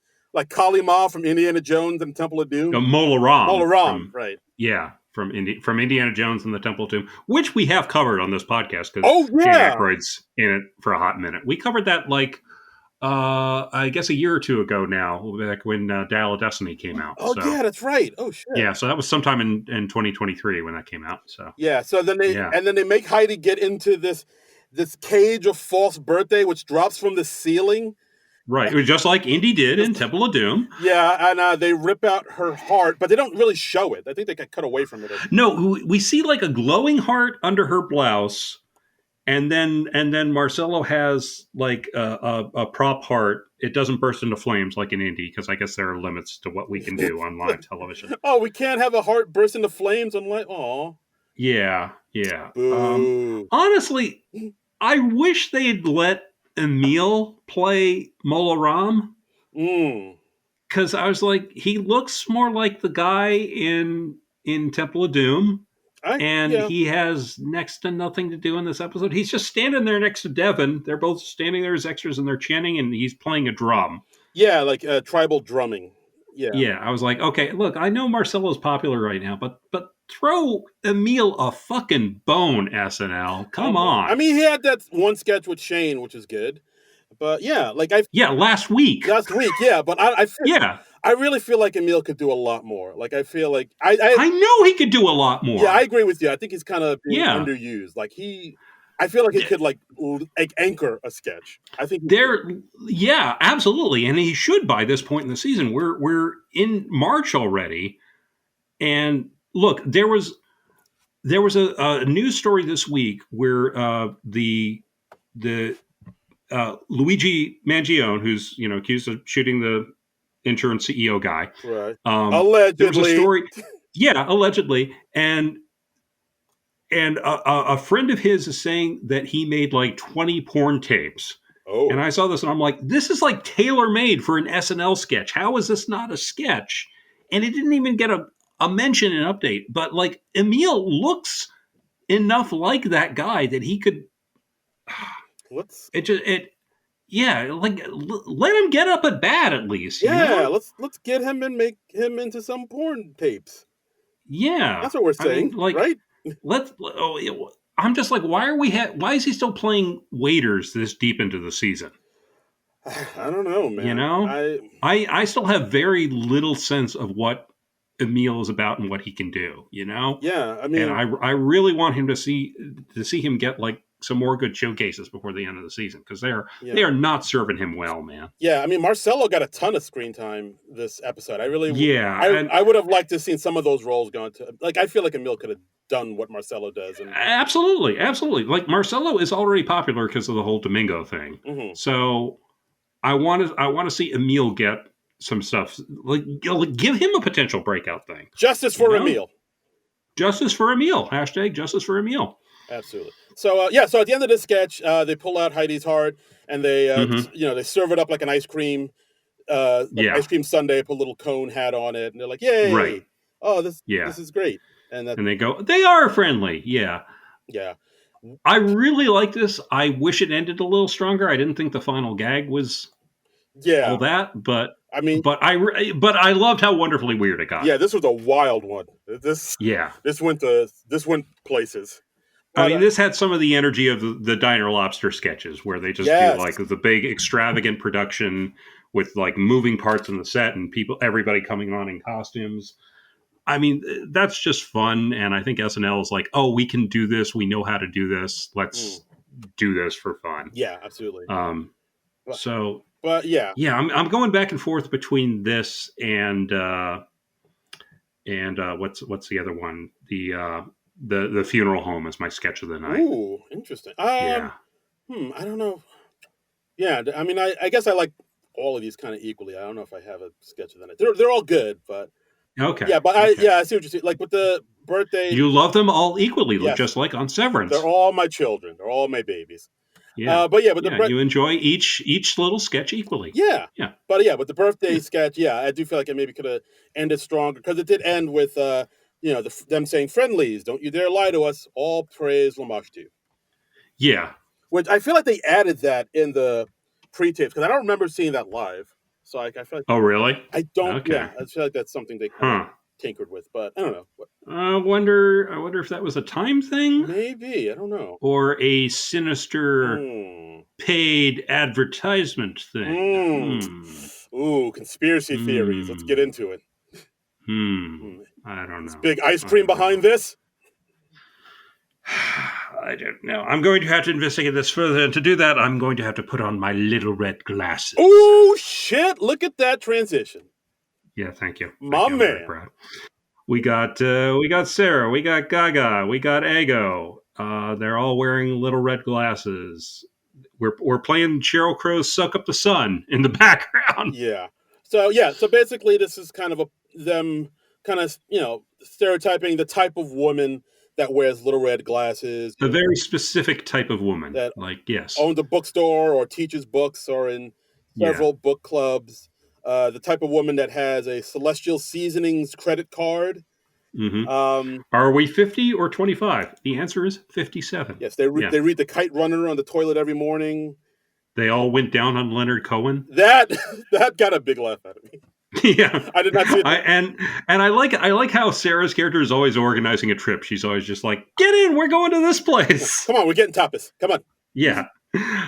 Kali Ma from Indiana Jones and Temple of Doom. Mola Ram, right? Yeah, from Indiana Jones and the Temple of Doom, which we have covered on this podcast because Gene Aykroyd's in it for a hot minute. We covered that I guess a year or two ago now, back when Dial of Destiny came out. Oh, yeah, that's right. Oh, shit. Yeah, so that was sometime in 2023 when that came out. So yeah, so then they make Heidi get into this this cage of false birthday which drops from the ceiling. Right. It was just like Indy did in Temple of Doom. Yeah, and they rip out her heart, but they don't really show it. I think they got cut away from it. No, we see like a glowing heart under her blouse, and then Marcelo has like a prop heart. It doesn't burst into flames like in Indy, because I guess there are limits to what we can do on live television. Oh, we can't have a heart burst into flames on live. Aw. Yeah. Boo. Honestly, I wish they'd let Emil play Mola Ram. Because I was like, he looks more like the guy in Temple of Doom. He has next to nothing to do in this episode. He's just standing there next to Devin. They're both standing there as extras, and they're chanting, and he's playing a drum. Yeah, like tribal drumming. Yeah. I was like, okay, look, I know Marcelo's popular right now, but throw Emil a fucking bone, SNL. Come on. I mean, he had that one sketch with Shane, which is good. But yeah, like last week. Yeah, but I really feel like Emil could do a lot more. Like I feel like I know he could do a lot more. Yeah, I agree with you. I think he's kind of being underused. Like I feel like he could like anchor a sketch. I think absolutely, and he should by this point in the season. We're in March already, and look, there was a news story this week where the Luigi Mangione, who's accused of shooting the insurance CEO guy, right? Allegedly, there was a story, allegedly, and a friend of his is saying that he made like 20 porn tapes. Oh. And I saw this and I'm like, this is like tailor-made for an SNL sketch. How is this not a sketch? And it didn't even get a mention in update. But like Emil looks enough like that guy that he could. Let him get up at bat at least. Yeah, let's get him and make him into some porn tapes. Yeah, that's what we're saying, right? I'm just like, why is he still playing waiters this deep into the season? I don't know, man. I still have very little sense of what Emil is about and what he can do. Yeah, I mean, and I really want him to see him get like some more good showcases before the end of the season, because they are not serving him well, man. Yeah, I mean, Marcelo got a ton of screen time this episode. I would have liked to have seen some of those roles gone to. Like, I feel like Emil could have done what Marcelo does. Absolutely. Like Marcelo is already popular because of the whole Domingo thing. Mm-hmm. So I want to see Emil get some stuff. Like, give him a potential breakout thing. Justice for Emil. Justice for Emil. # Justice for Emil. Absolutely. So so at the end of this sketch, they pull out Heidi's heart and they they serve it up like an ice cream, ice cream sundae, put a little cone hat on it, and they're like, "Yay! Right. Oh, this is great." And they go, "They are friendly." Yeah. Yeah. I really like this. I wish it ended a little stronger. I didn't think the final gag was all that, but I mean, but I loved how wonderfully weird it got. Yeah, this was a wild one. This went places. I mean, this had some of the energy of the Diner Lobster sketches, where they just do like the big extravagant production with like moving parts in the set and everybody coming on in costumes. I mean, that's just fun, and I think SNL is like, oh, we can do this. We know how to do this. Let's do this for fun. Yeah, absolutely. I'm going back and forth between this and what's the other one? The funeral home is my sketch of the night. Ooh, interesting. I don't know. Yeah, I mean, I guess I like all of these kind of equally. I don't know if I have a sketch of the night. They're all good, but okay. Yeah, but I see what you're saying. Like with the birthday, you love them all equally, just like on Severance. They're all my children. They're all my babies. Yeah, but you enjoy each little sketch equally. Yeah. But with the birthday sketch, I do feel like it maybe could have ended stronger, because it did end with them saying, "Friendlies, don't you dare lie to us. All praise Lamashtu." Yeah. Which I feel like they added that in the pre-tapes, because I don't remember seeing that live. So I feel like. Oh, really? I don't. Okay. Yeah, I feel like that's something they kind of tinkered with, but I don't know. I wonder if that was a time thing. Maybe, I don't know. Or a sinister paid advertisement thing. Ooh, conspiracy theories. Let's get into it. I don't know. Is big ice cream behind this? I don't know. I'm going to have to investigate this further, and to do that, I'm going to have to put on my little red glasses. Oh shit! Look at that transition. Yeah, thank you. My I'm very man. proud. We got Sarah, we got Gaga, we got Ego. They're all wearing little red glasses. We're playing Sheryl Crow's "Suck Up the Sun" in the background. Yeah. So basically, this is kind of them kind of stereotyping the type of woman that wears little red glasses. A very specific type of woman. That yes, owns a bookstore or teaches books or in several book clubs. The type of woman that has a Celestial Seasonings credit card. Mm-hmm. Are we 50 or 25? The answer is 57. Yes, they read The Kite Runner on the toilet every morning. They all went down on Leonard Cohen. That got a big laugh out of me. Yeah, I did not see that. And I like how Sarah's character is always organizing a trip. She's always just like, "Get in, we're going to this place. Come on, we're getting tapas. Come on." Yeah.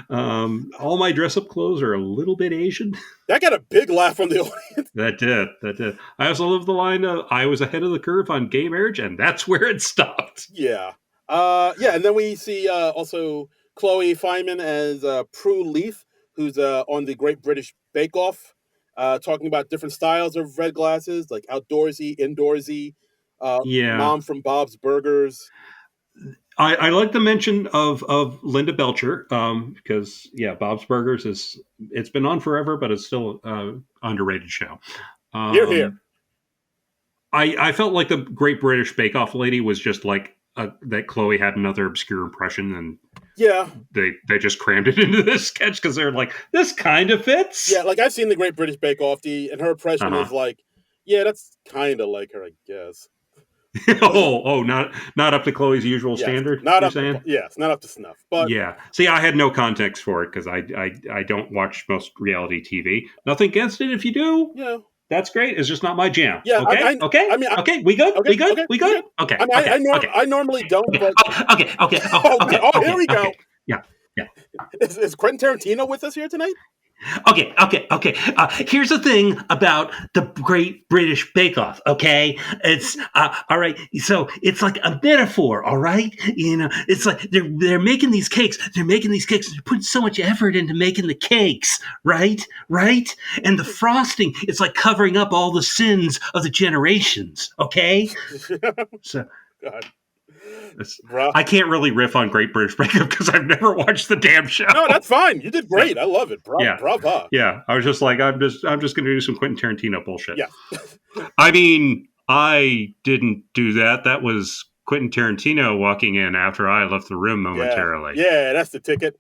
All my dress-up clothes are a little bit Asian. That got a big laugh from the audience. That did. I also love the line of, "I was ahead of the curve on gay marriage, and that's where it stopped." Yeah. And then we see also Chloe Feynman as Prue Leith, who's on the Great British Bake Off, talking about different styles of red glasses, like outdoorsy, indoorsy, Mom from Bob's Burgers. I like the mention of Linda Belcher because Bob's Burgers it's been on forever, but it's still an underrated show. Here. I felt like the Great British Bake Off lady was just like that Chloe had another obscure impression, and they just crammed it into this sketch because they're like, this kind of fits. Yeah, like I've seen the Great British Bake Off, and her impression is like, that's kind of like her, I guess. Not up to Chloe's usual standard. Not up to snuff. But see, I had no context for it because I don't watch most reality TV. Nothing against it if you do. Yeah. That's great. It's just not my jam. Yeah. Okay. I mean, okay. We good? Okay, we good? Okay. I normally don't. But okay. Here we go. Yeah. Is Quentin Tarantino with us here tonight? Okay. Here's the thing about the Great British Bake Off. Okay, it's all right. So it's like a metaphor. All right, it's like they're making these cakes. They're putting so much effort into making the cakes. Right. And the frosting, it's like covering up all the sins of the generations. Okay. So. God. I can't really riff on Great British Bake Off because I've never watched the damn show. No, that's fine. You did great. I love it. Bravo. Yeah, I was just like, I'm just going to do some Quentin Tarantino bullshit. Yeah. I mean, I didn't do that. That was Quentin Tarantino walking in after I left the room momentarily. Yeah, that's the ticket.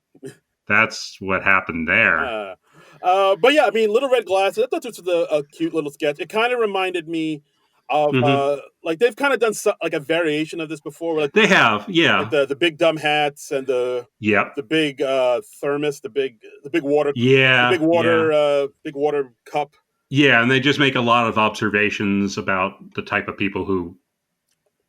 That's what happened there. But yeah, I mean, Little Red Glasses, I thought this was a cute little sketch. It kind of reminded me of like they've kind of done like a variation of this before. Like they have, like the big dumb hats and the big thermos, the big water, big water cup. Yeah, and they just make a lot of observations about the type of people who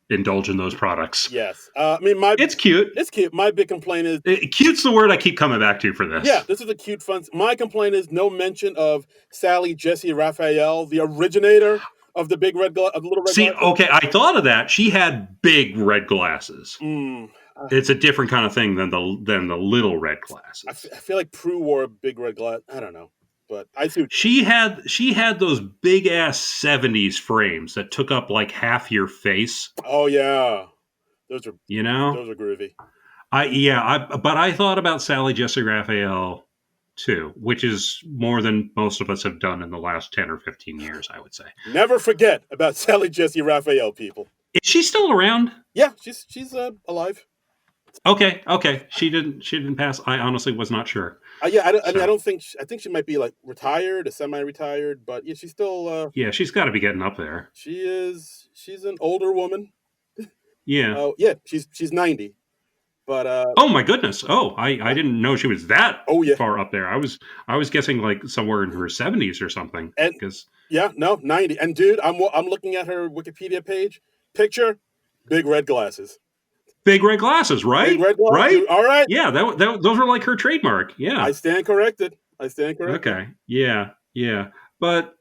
indulge in those products. Yes, I mean it's cute. It's cute. My big complaint is cute's the word I keep coming back to for this. Yeah, this is a cute fun. My complaint is no mention of Sally Jesse Raphael, the originator of the big little red glasses. Okay, I thought of that. She had big red glasses. It's a different kind of thing than the little red glasses. I feel like Prue wore a big red glass. I don't know, but I see. She had those big ass 70s frames that took up like half your face. Oh yeah, those are those are groovy. But I thought about Sally Jesse Raphael too, which is more than most of us have done in the last 10 or 15 years, I would say. Never forget about Sally Jesse Raphael, people. Is she still around? Yeah, she's alive. Okay. She didn't pass. I honestly was not sure. I think she might be like retired, or semi-retired, but yeah, she's still. She's got to be getting up there. She's an older woman. Yeah. She's 90. But oh my goodness! Oh, I didn't know she was that far up there. I was guessing like somewhere in her 70s or something. And 90. And dude, I'm looking at her Wikipedia page. Picture, big red glasses. Big red glasses, right? Big red glasses, right? Dude. All right. Yeah, those are like her trademark. Yeah, I stand corrected. Okay. Yeah. But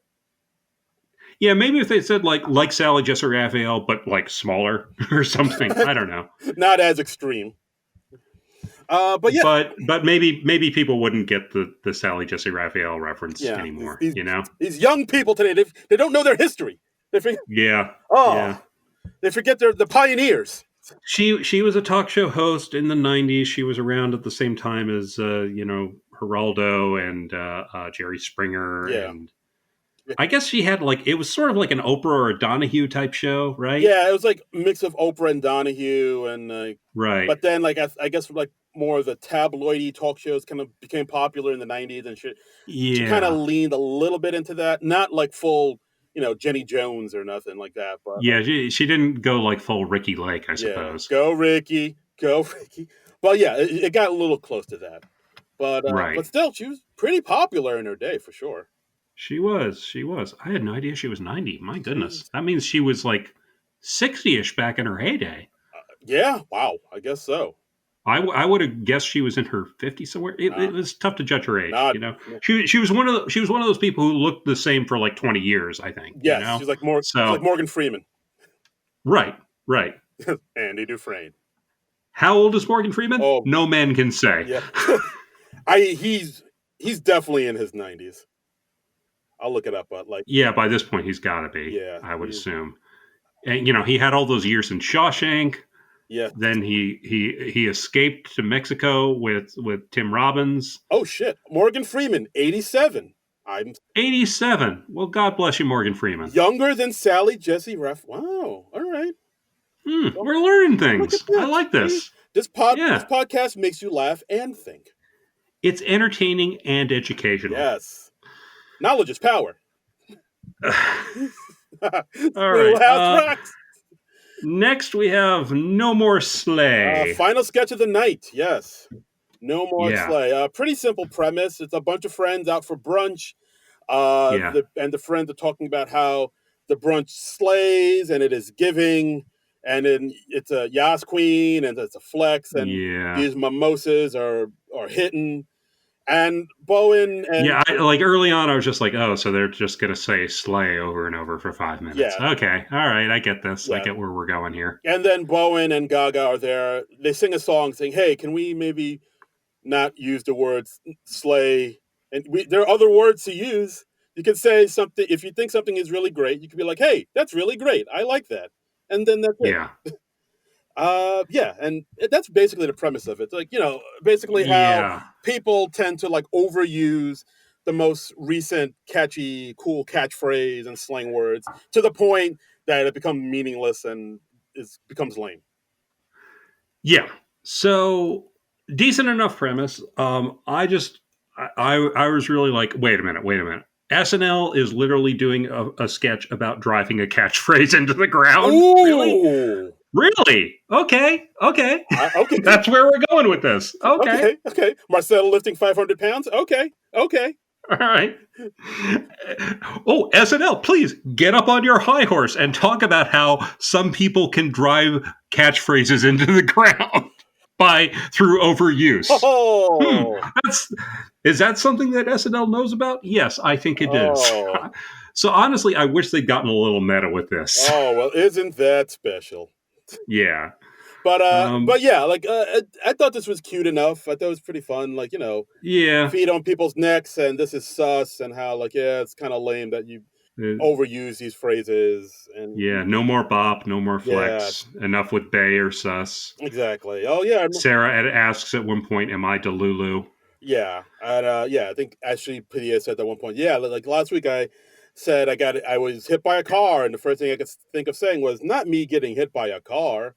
Yeah, maybe if they said like Sally Jessy Raphael, but like smaller or something. I don't know. Not as extreme. But yeah, But maybe people wouldn't get the Sally Jessy Raphael reference yeah. anymore. These, You know? these young people today, they don't know their history. They forget, Yeah, oh, yeah. they forget they're the pioneers. She was a talk show host in the '90s. She was around at the same time as Geraldo and Jerry Springer, Yeah. and I guess she had like it was sort of like an Oprah or a Donahue type show, right? Yeah, it was like a mix of Oprah and Donahue, and Right. but then like I guess like more of the tabloidy talk shows kind of became popular in the '90s, and she kind of Yeah. leaned a little bit into that, not like full, Jenny Jones or nothing like that, but Yeah, she didn't go like full Ricky Lake, I yeah, suppose. go Ricky, go Ricky. But yeah, it got a little close to that, but Right. still, she was pretty popular in her day for sure. She was. She was. I had no idea she was 90. My goodness. She's That means she was like 60ish back in her heyday. yeah, wow, I guess so. I would have guessed she was in her 50s somewhere. Nah, It was tough to judge her age, not you know. She was one of those people who looked the same for like 20 years, I think, you yes, know. she's like So, Morgan Freeman, right, right. Andy Dufresne. How old is Morgan Freeman? Oh No man can say. yeah, he's definitely in his 90s. I'll look it up, but like Yeah, by this point he's got to be, yeah, I would assume. And he had all those years in Shawshank. yeah. Then he escaped to Mexico with Tim Robbins. Oh shit, Morgan Freeman, 87. I'm 87. Well, God bless you, Morgan Freeman. younger than Sally Jessy Ruff. Wow. All right. Well, We're learning look at things. I this. like See? this. This Yeah. podcast makes you laugh and think. It's entertaining and educational. Yes. Knowledge is power. All right. House rocks. Next, we have No More Slay. Final sketch of the night. Yes. No more Yeah. sleigh. Pretty simple premise. It's a bunch of friends out for brunch. Yeah. The friends are talking about how the brunch slays and it is giving, and then it's a Yas Queen and it's a flex, and Yeah. these mimosas are hitting. And Bowen and Yeah, like early on, I was just like, oh, so they're just going to say slay over and over for 5 minutes. yeah, Okay. All right. I get this. I yeah. get where we're going here. And then Bowen and Gaga are there. They sing a song saying, "Hey, can we maybe not use the words slay?" And there are other words to use. You can say something if you think something is really great. You can be like, "Hey, that's really great. I like that," and then that's it. Yeah. Yeah, and that's basically the premise of it. Like, basically how Yeah. people tend to like overuse the most recent catchy, cool catchphrase and slang words to the point that it becomes meaningless and becomes lame. Yeah. So decent enough premise. I was really like, wait a minute. SNL is literally doing a sketch about driving a catchphrase into the ground. Ooh. Really? Okay. Okay. That's where we're going with this. Okay. Okay. Marcel lifting 500 pounds. Okay. All right. Oh, SNL, please get up on your high horse and talk about how some people can drive catchphrases into the ground through overuse. Oh. Is that something that SNL knows about? Yes, I think it is. So honestly, I wish they'd gotten a little meta with this. Oh, well, isn't that special? Yeah. But yeah, like I thought this was cute enough. I thought it was pretty fun. Like, yeah, feet on people's necks, and this is sus, and how like it's kind of lame that you overuse these phrases. And yeah, no more bop, no more flex. Yeah. Enough with Bay or sus. Exactly. Oh yeah. Sarah asks at one point, "Am I Delulu?" Yeah, and I think Ashley Padilla said at one point, yeah, like last week I said I was hit by a car, and the first thing I could think of saying was not me getting hit by a car.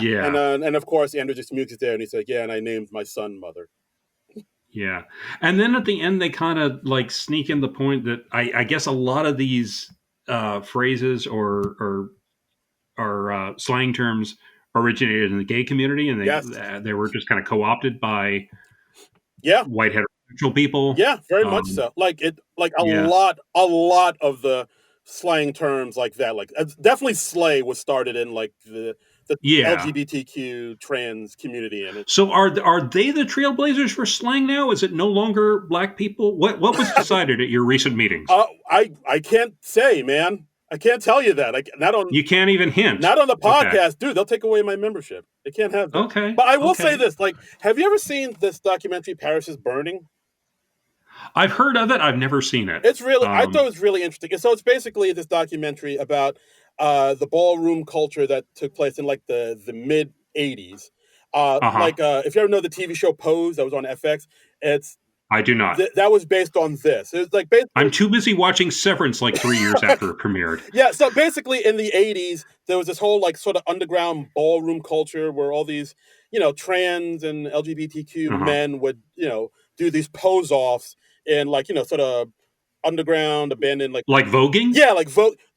Yeah, and of course Andrew just mutes it there, and he's like, yeah, and I named my son Mother. Yeah, and then at the end they kind of like sneak in the point that I guess a lot of these phrases or slang terms originated in the gay community, and they were just kind of co-opted by white heterosexual people. Yeah, very much so. Like a lot of the slang terms like that, like definitely slay was started in like the the Yeah. LGBTQ trans community in it. So are they the trailblazers for slang now? Is it no longer black people? What was decided at your recent meetings? I can't say, man. I can't tell you that. Not on You can't even hint. not on the Okay. podcast, dude. They'll take away my membership. They can't have that. Okay. But I will say Okay. this: like, have you ever seen this documentary, Paris is Burning? I've heard of it. I've never seen it. It's really, I thought it was really interesting. So it's basically this documentary about the ballroom culture that took place in like the mid '80s. Uh-huh. If you ever know the TV show Pose that was on FX, it's I do not. that was based on this. It was like I'm basically too busy watching Severance like 3 years after it premiered. yeah. So basically, in the '80s, there was this whole like sort of underground ballroom culture where all these trans and LGBTQ Uh-huh. men would do these pose offs in like sort of underground abandoned like Like voguing? yeah like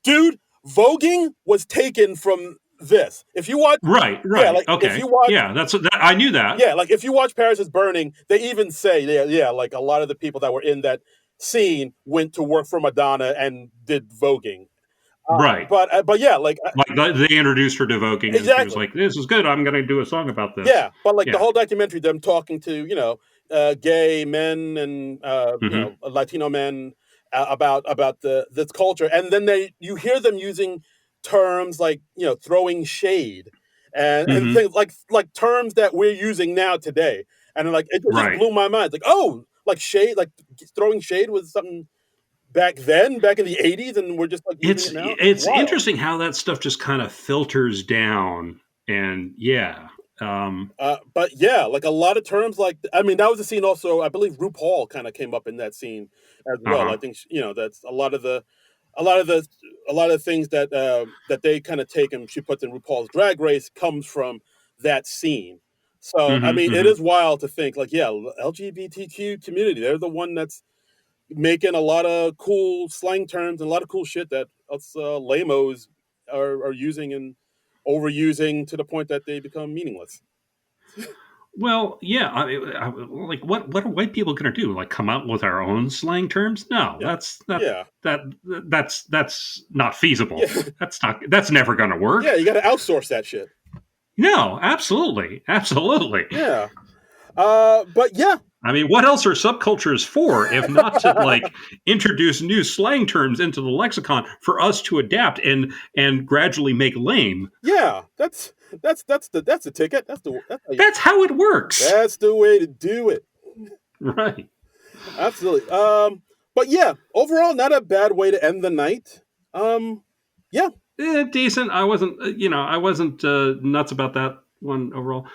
dude, voguing was taken from this. If you watch Right, yeah right. like if Okay. you watch Yeah, that I knew that. yeah like if you watch Paris is Burning, they even say yeah like a lot of the people that were in that scene went to work for Madonna and did voguing. Right. But yeah, like Like they introduced her to voguing and she was exactly. like, "This is good. I'm going to do a song about this." Yeah, but like the Yeah. whole documentary, them talking to gay men and Mhm. Latino men about this culture, and then you hear them using terms like throwing shade and Mhm. things like terms that we're using now today, and like it just Right. blew my mind. Like like shade, like throwing shade was something back in the '80s, and we're just like using it now. It's It's wild. interesting how that stuff just kind of filters down and yeah. But yeah, like a lot of terms, like I mean, that was a scene. Also, I believe RuPaul kind of came up in that scene as well. I Uh-huh. think that's a lot of the, a lot of things that they kind of take and she puts in RuPaul's Drag Race comes from that scene. So I Mhm. mean, it Mhm. is wild to think like yeah, LGBTQ community. They're the one that's making a lot of cool slang terms and a lot of cool shit that us lamos are using and overusing to the point that they become meaningless. Well, yeah, like what are white people going to do? Like come out with our own slang terms? No, Yeah. Yeah. that that's not feasible. Yeah. That's never going to Yeah, work. you gotta outsource that shit. No, absolutely. Absolutely. Yeah. But yeah. I mean, what else are subcultures for if not to like introduce new slang terms into the lexicon for us to adapt and gradually make lame? Yeah. That's the ticket. That's how it works. That's the way to do it. Right. Absolutely. But yeah, overall, not a bad way to end the night. Yeah. Decent. I wasn't nuts about that one overall.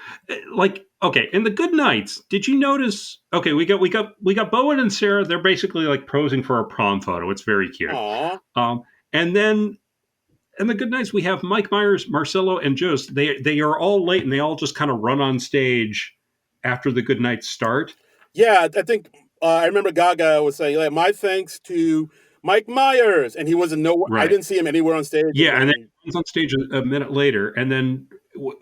Like, okay, in the good nights, did you notice? Okay, we got Bowen and Sarah. They're basically like posing for a prom photo. It's very cute. Aw. And then in the good nights, we have Mike Myers, Marcelo, and Jost. They are all late, and they all just kind of run on stage after the good nights start. Yeah, I think I remember Gaga was saying, like, my thanks to Mike Myers, and he wasn't nowhere. I Right. didn't see him anywhere on stage. Yeah, and then he comes on stage a minute later, and then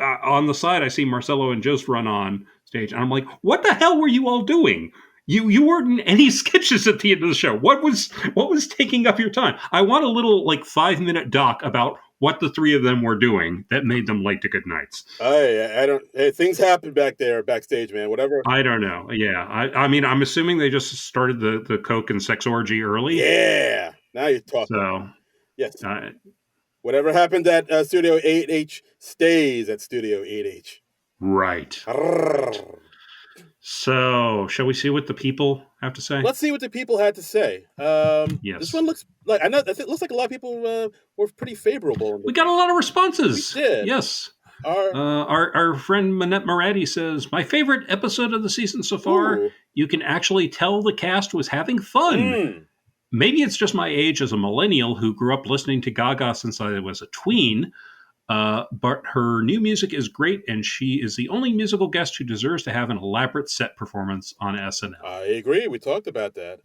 on the side, I see Marcelo and Jost run on stage, and I'm like, "What the hell were you all doing? You weren't in any sketches at the end of the show. What was taking up your time? I want a little like 5 minute doc about what the three of them were doing that made them late to good nights. I don't. Hey, things happen back there, backstage, man. Whatever. I don't know. Yeah, I mean, I'm assuming they just started the coke and sex orgy early. Yeah. Now you're talking. So, Yes. uh, Whatever happened at Studio 8H stays at Studio 8H. right. So, shall we see what the people have to say? Let's see what the people had to say. This Yes. one looks like it looks like a lot of people were pretty favorable. We got a lot of responses. We did. Yes. Our, Our friend Manette Maradi says, my favorite episode of the season so far, ooh. you can actually tell the cast was having fun. Maybe it's just my age as a millennial who grew up listening to Gaga since I was a tween, but her new music is great, and she is the only musical guest who deserves to have an elaborate set performance on SNL. I agree. We talked about that.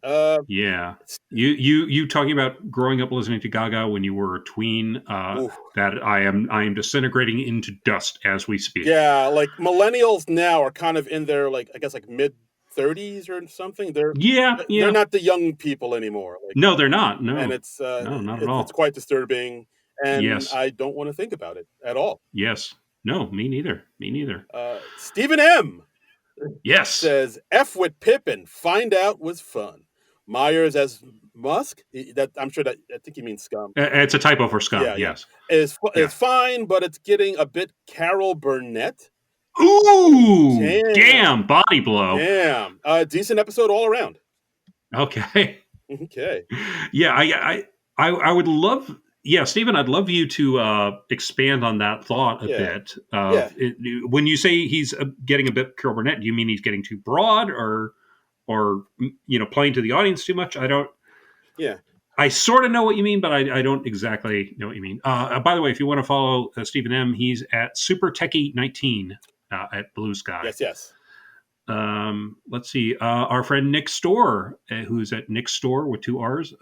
Yeah, you talking about growing up listening to Gaga when you were a tween? That I am disintegrating into dust as we speak. Yeah, like millennials now are kind of in their like I guess like mid 30s or something. They're not the young people anymore. Like, no, they're not. No, and it's no, not at all. It's quite disturbing, and Yes. I don't want to think about it at all. Yes. No, me neither. Stephen M. Yes. says, F with Pippin, find out was fun. Myers as Musk, I'm sure that, I think he means scum. It's a typo for scum, yes. Is fine, but it's getting a bit Carol Burnett. Ooh, damn, body blow. Damn. Decent episode all around. Okay. Yeah, I would love, Stephen, I'd love you to expand on that thought a bit. When you say he's getting a bit Carol Burnett, do you mean he's getting too broad or playing to the audience too much? I don't. Yeah. I sort of know what you mean, but I don't exactly know what you mean. By the way, if you want to follow Stephen M., he's at Super Techie 19 at Blue Sky. Yes. Let's see. Our friend Nick Storr, who's at Nick Storr with 2 R's,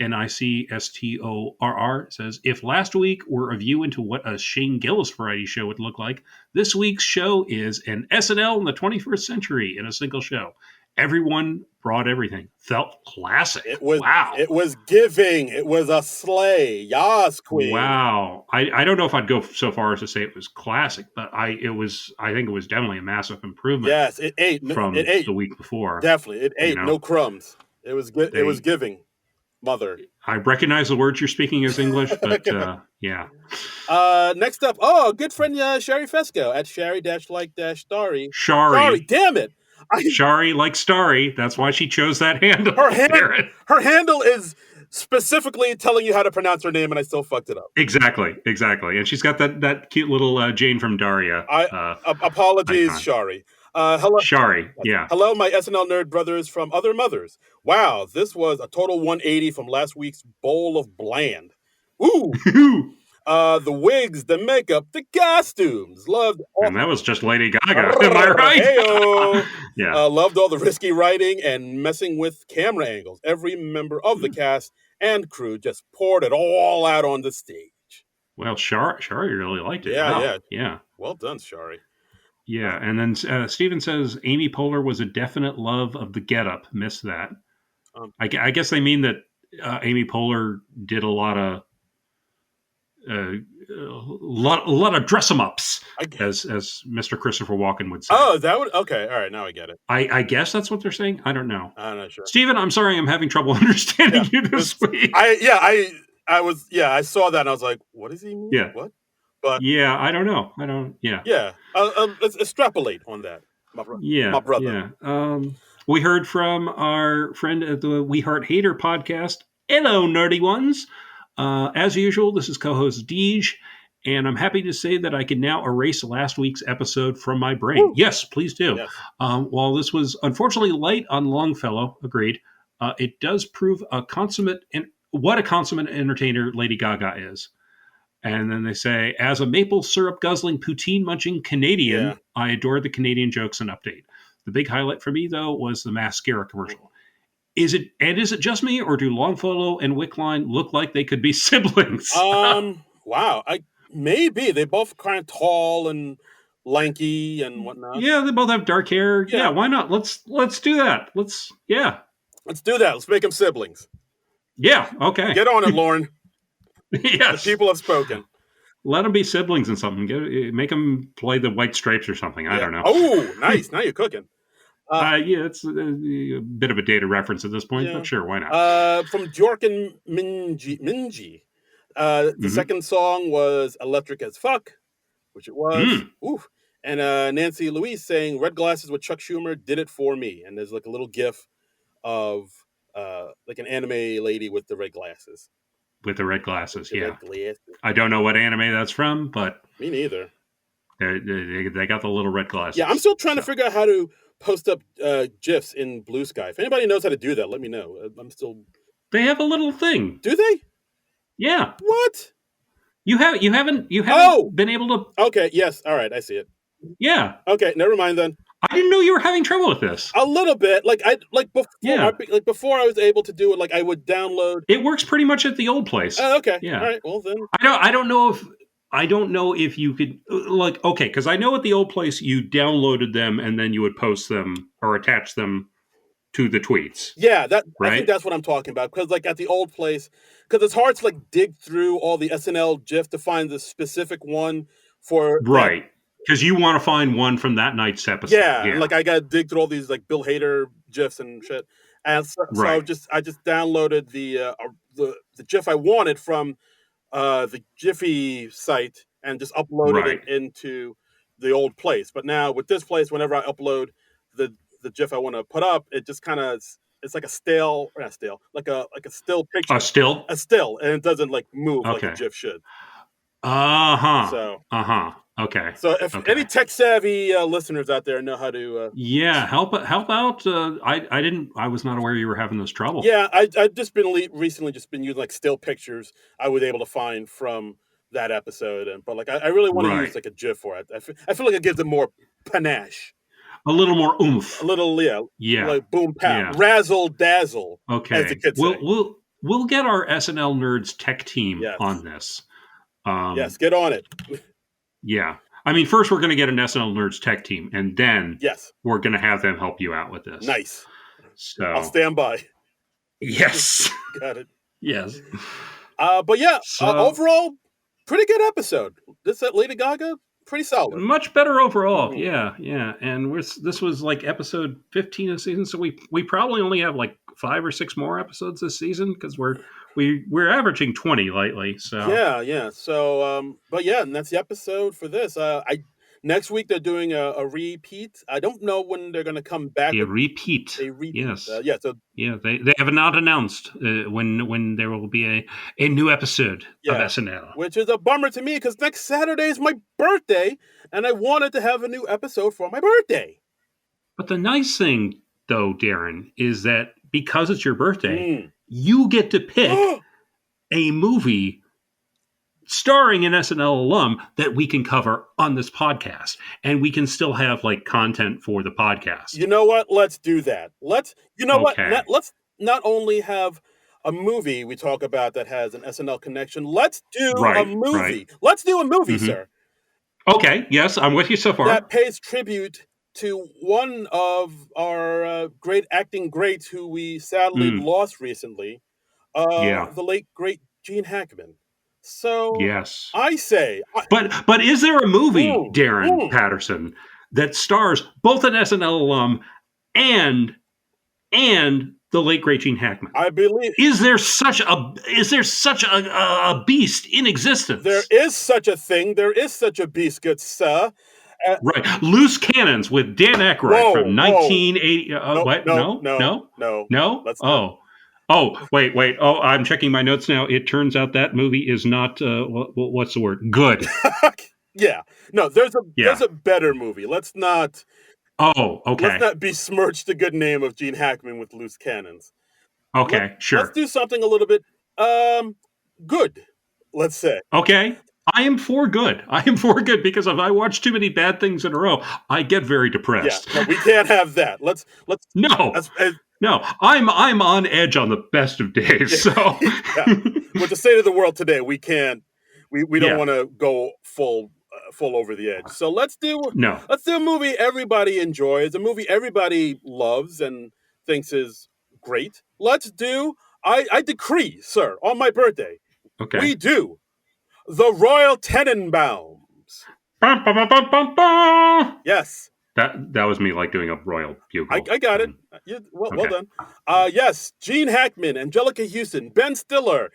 NICSTORR, says, if last week were a view into what a Shane Gillis variety show would look like, this week's show is an SNL in the 21st century in a single show. Everyone brought everything. Felt classic. It was, wow. It was giving. It was a sleigh. Yas, queen. Wow. I don't know if I'd go so far as to say it was classic, but I think it was definitely a massive improvement. Yes, it ate from the week before. Definitely, it ate no crumbs. It was good. It was giving. Mother. I recognize the words you're speaking as English, but yeah. Next up, good friend Shari Fesco at Shari-like-Starry. Shari, damn it. Shari like Starry. That's why she chose that handle. Her handle is specifically telling you how to pronounce her name, and I still fucked it up. Exactly. And she's got that cute little Jane from Daria. Apologies, icon. Shari. Hello, Shari. Yeah. Hello, my SNL nerd brothers from other mothers. Wow, this was a total 180 from last week's bowl of bland. Ooh. The wigs, the makeup, the costumes. Loved all. And that was just Lady Gaga. Am I right? Yeah. Loved all the risky writing and messing with camera angles. Every member of the cast and crew just poured it all out on the stage. Well, Shari really liked it. Yeah. Well done, Shari. Yeah, and then Steven says Amy Poehler was a definite love of the getup. Missed that. I guess they mean that Amy Poehler did a lot of dress 'em ups, as Mr. Christopher Walken would say. Oh, that would okay. All right, now I get it. I guess that's what they're saying. I don't know. I'm not sure. Steven, I'm sorry, I'm having trouble understanding you this week. I saw that and I was like, what does he mean? Yeah. What? But I don't know. Yeah. Let's extrapolate on that. My brother. Yeah. We heard from our friend at the We Heart Hater podcast. Hello, nerdy ones. As usual, this is co-host Deej, and I'm happy to say that I can now erase last week's episode from my brain. Woo! Yes, please do. Yes. While this was unfortunately light on Longfellow, agreed, it does prove what a consummate entertainer Lady Gaga is. And then they say, as a maple syrup guzzling, poutine munching Canadian, I adore the Canadian jokes and update. The big highlight for me, though, was the mascara commercial. Is it just me, or do Longfellow and Wickline look like they could be siblings? Wow. Maybe. They both kind of tall and lanky and whatnot. Yeah, they both have dark hair. Yeah, why not? Let's do that. Let's do that. Let's make them siblings. Yeah, okay. Get on it, Lauren. Yes. The people have spoken. Let them be siblings in something. Make them play the White Stripes or something. I don't know. Oh, nice. Now you're cooking. It's a bit of a dated reference at this point, but sure, why not? From Jork and Minji. The second song was Electric as Fuck, which it was. Ooh. And Nancy Louise saying, Red Glasses with Chuck Schumer did it for me. And there's like a little gif of like an anime lady with the red glasses. With the red glasses, yeah. I don't know what anime that's from, but... Me neither. They got the little red glasses. Yeah, I'm still trying to figure out how to post up GIFs in Blue Sky. If anybody knows how to do that, let me know. I'm still... They have a little thing. Do they? Yeah. What? You haven't been able to... Okay, yes. All right, I see it. Yeah. Okay, never mind then. I didn't know you were having trouble with this. A little bit, before I was able to do it. Like I would download. It works pretty much at the old place. Oh, okay. Yeah. All right. Well then. I don't know if you could because I know at the old place you downloaded them and then you would post them or attach them to the tweets. Yeah, right? I think that's what I'm talking about. Because like at the old place, because it's hard to like dig through all the SNL GIF to find the specific one for that. Right. Because you want to find one from that night's episode. Yeah, and Yeah. like I got to dig through all these like Bill Hader gifs and shit, and so Right. I just downloaded the GIF I wanted from the Jiffy site and just uploaded it Right. into the old place. But now with this place, whenever I upload the GIF I want to put up, it just kind of it's like a stale, or not stale, like a still picture, Still? a still, and it doesn't like move like a Okay. GIF should. Uh-huh. So Uh-huh. Okay. so if any tech savvy listeners out there know how to Yeah, help out. I was not aware you were having this trouble. yeah, I've just been recently just been using like still pictures I was able to find from that episode, and but like I really want to use Right. like a GIF for it. I feel like it gives it more panache, A little more a oomph. little Yeah. like boom pow, Yeah. razzle dazzle, as the Okay. kids say. We'll get our SNL nerds tech team Yes, on this. yes, get on it. Yeah. I mean, first we're going to get an SNL nerds tech team, and then Yes, we're going to have them help you out with this. nice. I'll So, stand by. yes. Got it. Yes. But yeah, So, overall, pretty good episode. This Lady Gaga, pretty solid. much better overall. Mhm. Yeah, yeah. And this was like episode 15 of the season, so we probably only have like 5 or 6 more episodes this season because we're averaging 20 lately. So Yeah. So, but yeah, and that's the episode for this. I next week they're doing a repeat. I don't know when they're going to come back. a repeat. A repeat. Yes. Yeah. So yeah, they have not announced when there will be a new episode of SNL. which is a bummer to me because next Saturday is my birthday, and I wanted to have a new episode for my birthday. But the nice thing, though, Darren, is that because it's your birthday, Mm. you get to pick a movie starring an SNL alum that we can cover on this podcast, and we can still have like content for the podcast. You know what? Let's do that. Let's Okay. let's not only have a movie we talk about that has an SNL connection. Let's do a Right, movie. right. Let's do a movie, Mhm. sir, Okay, yes, I'm with you so far. that pays tribute to one of our great acting greats who we sadly lost recently, Yeah. the late great Gene Hackman. So Yes. I say, But is there a movie, Darren mm. Patterson, that stars both an SNL alum and the late great Gene Hackman? I believe Is there such a beast in existence? there is such a thing. There is such a beast, good sir. Right. Loose Cannons with Dan Aykroyd Whoa, from 1980. What? no. No? Let's not. Oh, wait. Oh, I'm checking my notes now. It turns out that movie is not, what's the word? Good. Yeah. No, there's a better movie. Let's not Oh, okay. let's not besmirch the good name of Gene Hackman with Loose Cannons. Okay, sure. Let's do something a little bit good, let's say. Okay. I am for good because if I watch too many bad things in a row, I get very depressed. Yeah, no, we can't have that. Let's No. No, I'm on edge on the best of days. So, with the state of the world today, we can't. We don't want to go full over the edge. So let's do a movie everybody enjoys, a movie everybody loves and thinks is great. Let's do. I decree, sir, on my birthday, we do the Royal Tenenbaums. Bum, bum, bum, bum, bum, bum. Yes. That was me like doing a royal bugle. I got it. Well done. Yes, Gene Hackman, Angelica Houston, Ben Stiller,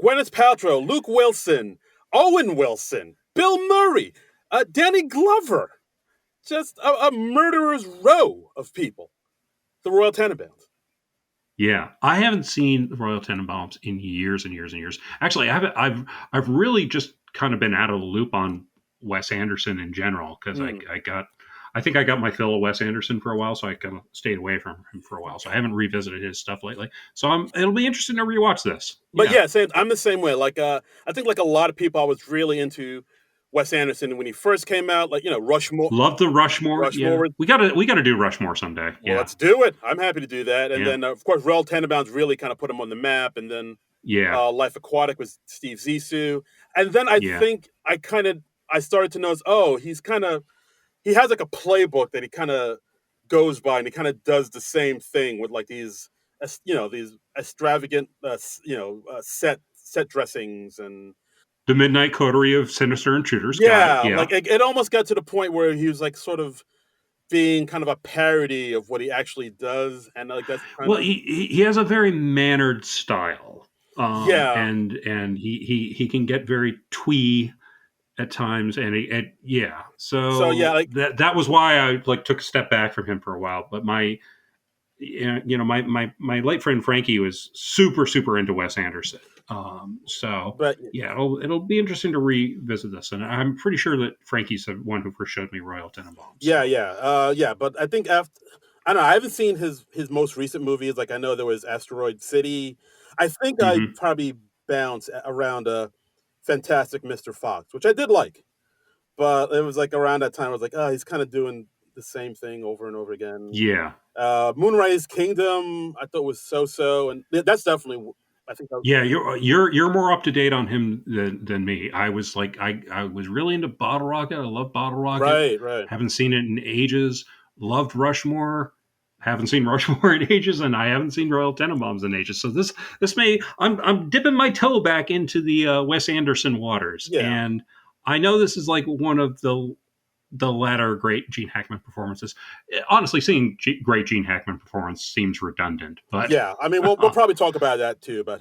Gwyneth Paltrow, Luke Wilson, Owen Wilson, Bill Murray, Danny Glover. Just a murderer's row of people. The Royal Tenenbaums. Yeah, I haven't seen the Royal Tenenbaums in years and years and years. Actually, I've really just kind of been out of the loop on Wes Anderson in general because I think I got my fill of Wes Anderson for a while, so I kind of stayed away from him for a while. So I haven't revisited his stuff lately. So it'll be interesting to rewatch this. But yeah, I'm the same way. Like I think like a lot of people, I was really into Wes Anderson when he first came out. Like Rushmore. Love the Rushmore. Yeah. We gotta do Rushmore someday. Well, let's do it. I'm happy to do that. And then of course, Royal Tenenbaums really kind of put him on the map. And then Life Aquatic was Steve Zissou. And then I think I started to notice, he has like a playbook that he kind of goes by, and he kind of does the same thing with like these extravagant set dressings and The Midnight Coterie of Sinister Intruders. Yeah, Yeah. like it almost got to the point where he was like sort of being kind of a parody of what he actually does, and like that's kind Well, of he has a very mannered style, yeah. and he can get very twee at times, and yeah. So yeah, So like that was why I like took a step back from him for a while. But my late friend Frankie was super into Wes Anderson. So but yeah, it'll be interesting to revisit this, and I'm pretty sure that Frankie's the one who first showed me Royal Tenenbaums. yeah, So. yeah. But I think after I don't know. I haven't seen his most recent movies. Like I know there was Asteroid City. I think I Mm-hmm. probably bounced around Fantastic Mr. Fox, which I did like. But it was like around that time I was like, oh, he's kind of doing the same thing over and over again. Yeah. Moonrise Kingdom, I thought was so, and that's definitely. I think that was, Yeah, you're more up to date on him than me. I was like I was really into Bottle Rocket. I love Bottle Rocket. right. Haven't seen it in ages. Loved Rushmore. Haven't seen Rushmore in ages, and I haven't seen Royal Tenenbaums in ages. So this may I'm dipping my toe back into the Wes Anderson waters, Yeah. and I know this is like one of the latter great Gene Hackman performances. Honestly, seeing great Gene Hackman performance seems redundant, but Yeah, I mean, we'll probably talk about that too, about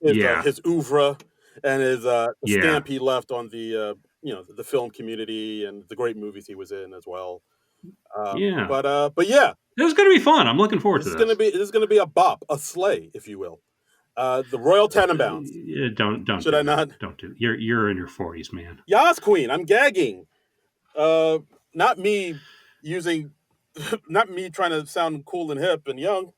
yeah, his oeuvre and his the yeah, stamp he left on the the film community and the great movies he was in as well. yeah. But yeah, This is going to be fun. I'm looking forward to this. this is gonna be a bop, a sleigh, if you will. The Royal Tenenbaums. Yeah, don't Should do I that. not? Don't do. You're in your 40s, man. Yas Queen, I'm gagging. Not me using, not me trying to sound cool and hip and young.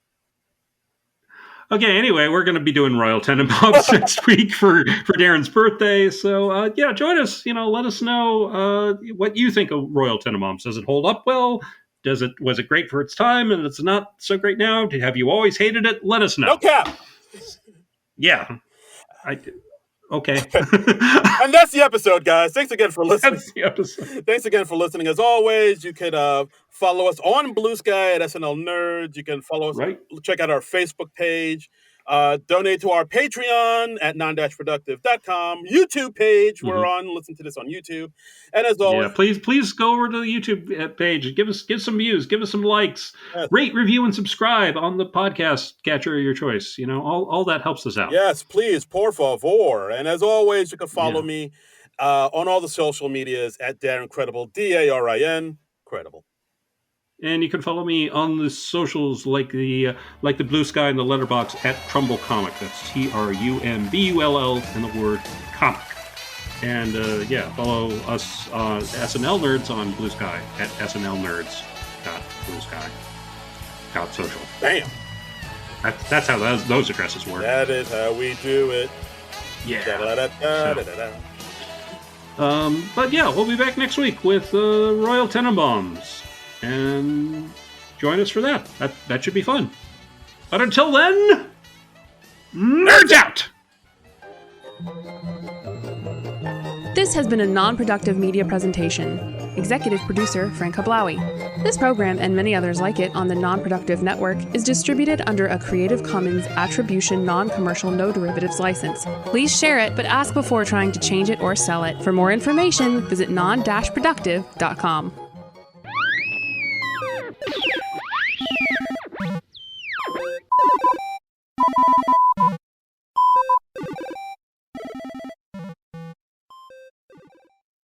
Okay. Anyway, we're going to be doing Royal Tenenbaums next week for Darren's birthday. So yeah, join us. Let us know what you think of Royal Tenenbaums. Does it hold up well? Was it great for its time and it's not so great now? Have you always hated it? Let us know. No cap. Yeah. Okay. And that's the episode, guys. Thanks again for listening. That's the episode. Thanks again for listening. As always, you could follow us on Blue Sky at SNL Nerds. You can follow us, Right. Check out our Facebook page. Donate to our Patreon at Non-Productive.com. YouTube page. Mm-hmm. We're on. Listen to this on YouTube. And as always, yeah, please go over to the YouTube page. Give some views. Give us some likes. Yes. Rate, review, and subscribe on the podcast catcher of your choice. All that helps us out. Yes, please, por favor. And as always, you can follow me on all the social medias at Darren Credible, DARIN Credible. And you can follow me on the socials like the Blue Sky and the Letterbox at Trumbull Comic. That's TRUMBULL and the word comic. And follow us SNL Nerds on Blue Sky at snlnerds.bluesky.social. Bam. That's how those addresses work. That is how we do it. Yeah. So. But yeah, we'll be back next week with Royal Tenenbaums. And join us for that. That should be fun. But until then, nerds out! This has been a non-productive media presentation. Executive producer Frank Hablawi. This program and many others like it on the Non-Productive Network is distributed under a Creative Commons Attribution Non-Commercial No Derivatives license. Please share it, but ask before trying to change it or sell it. For more information, visit non-productive.com.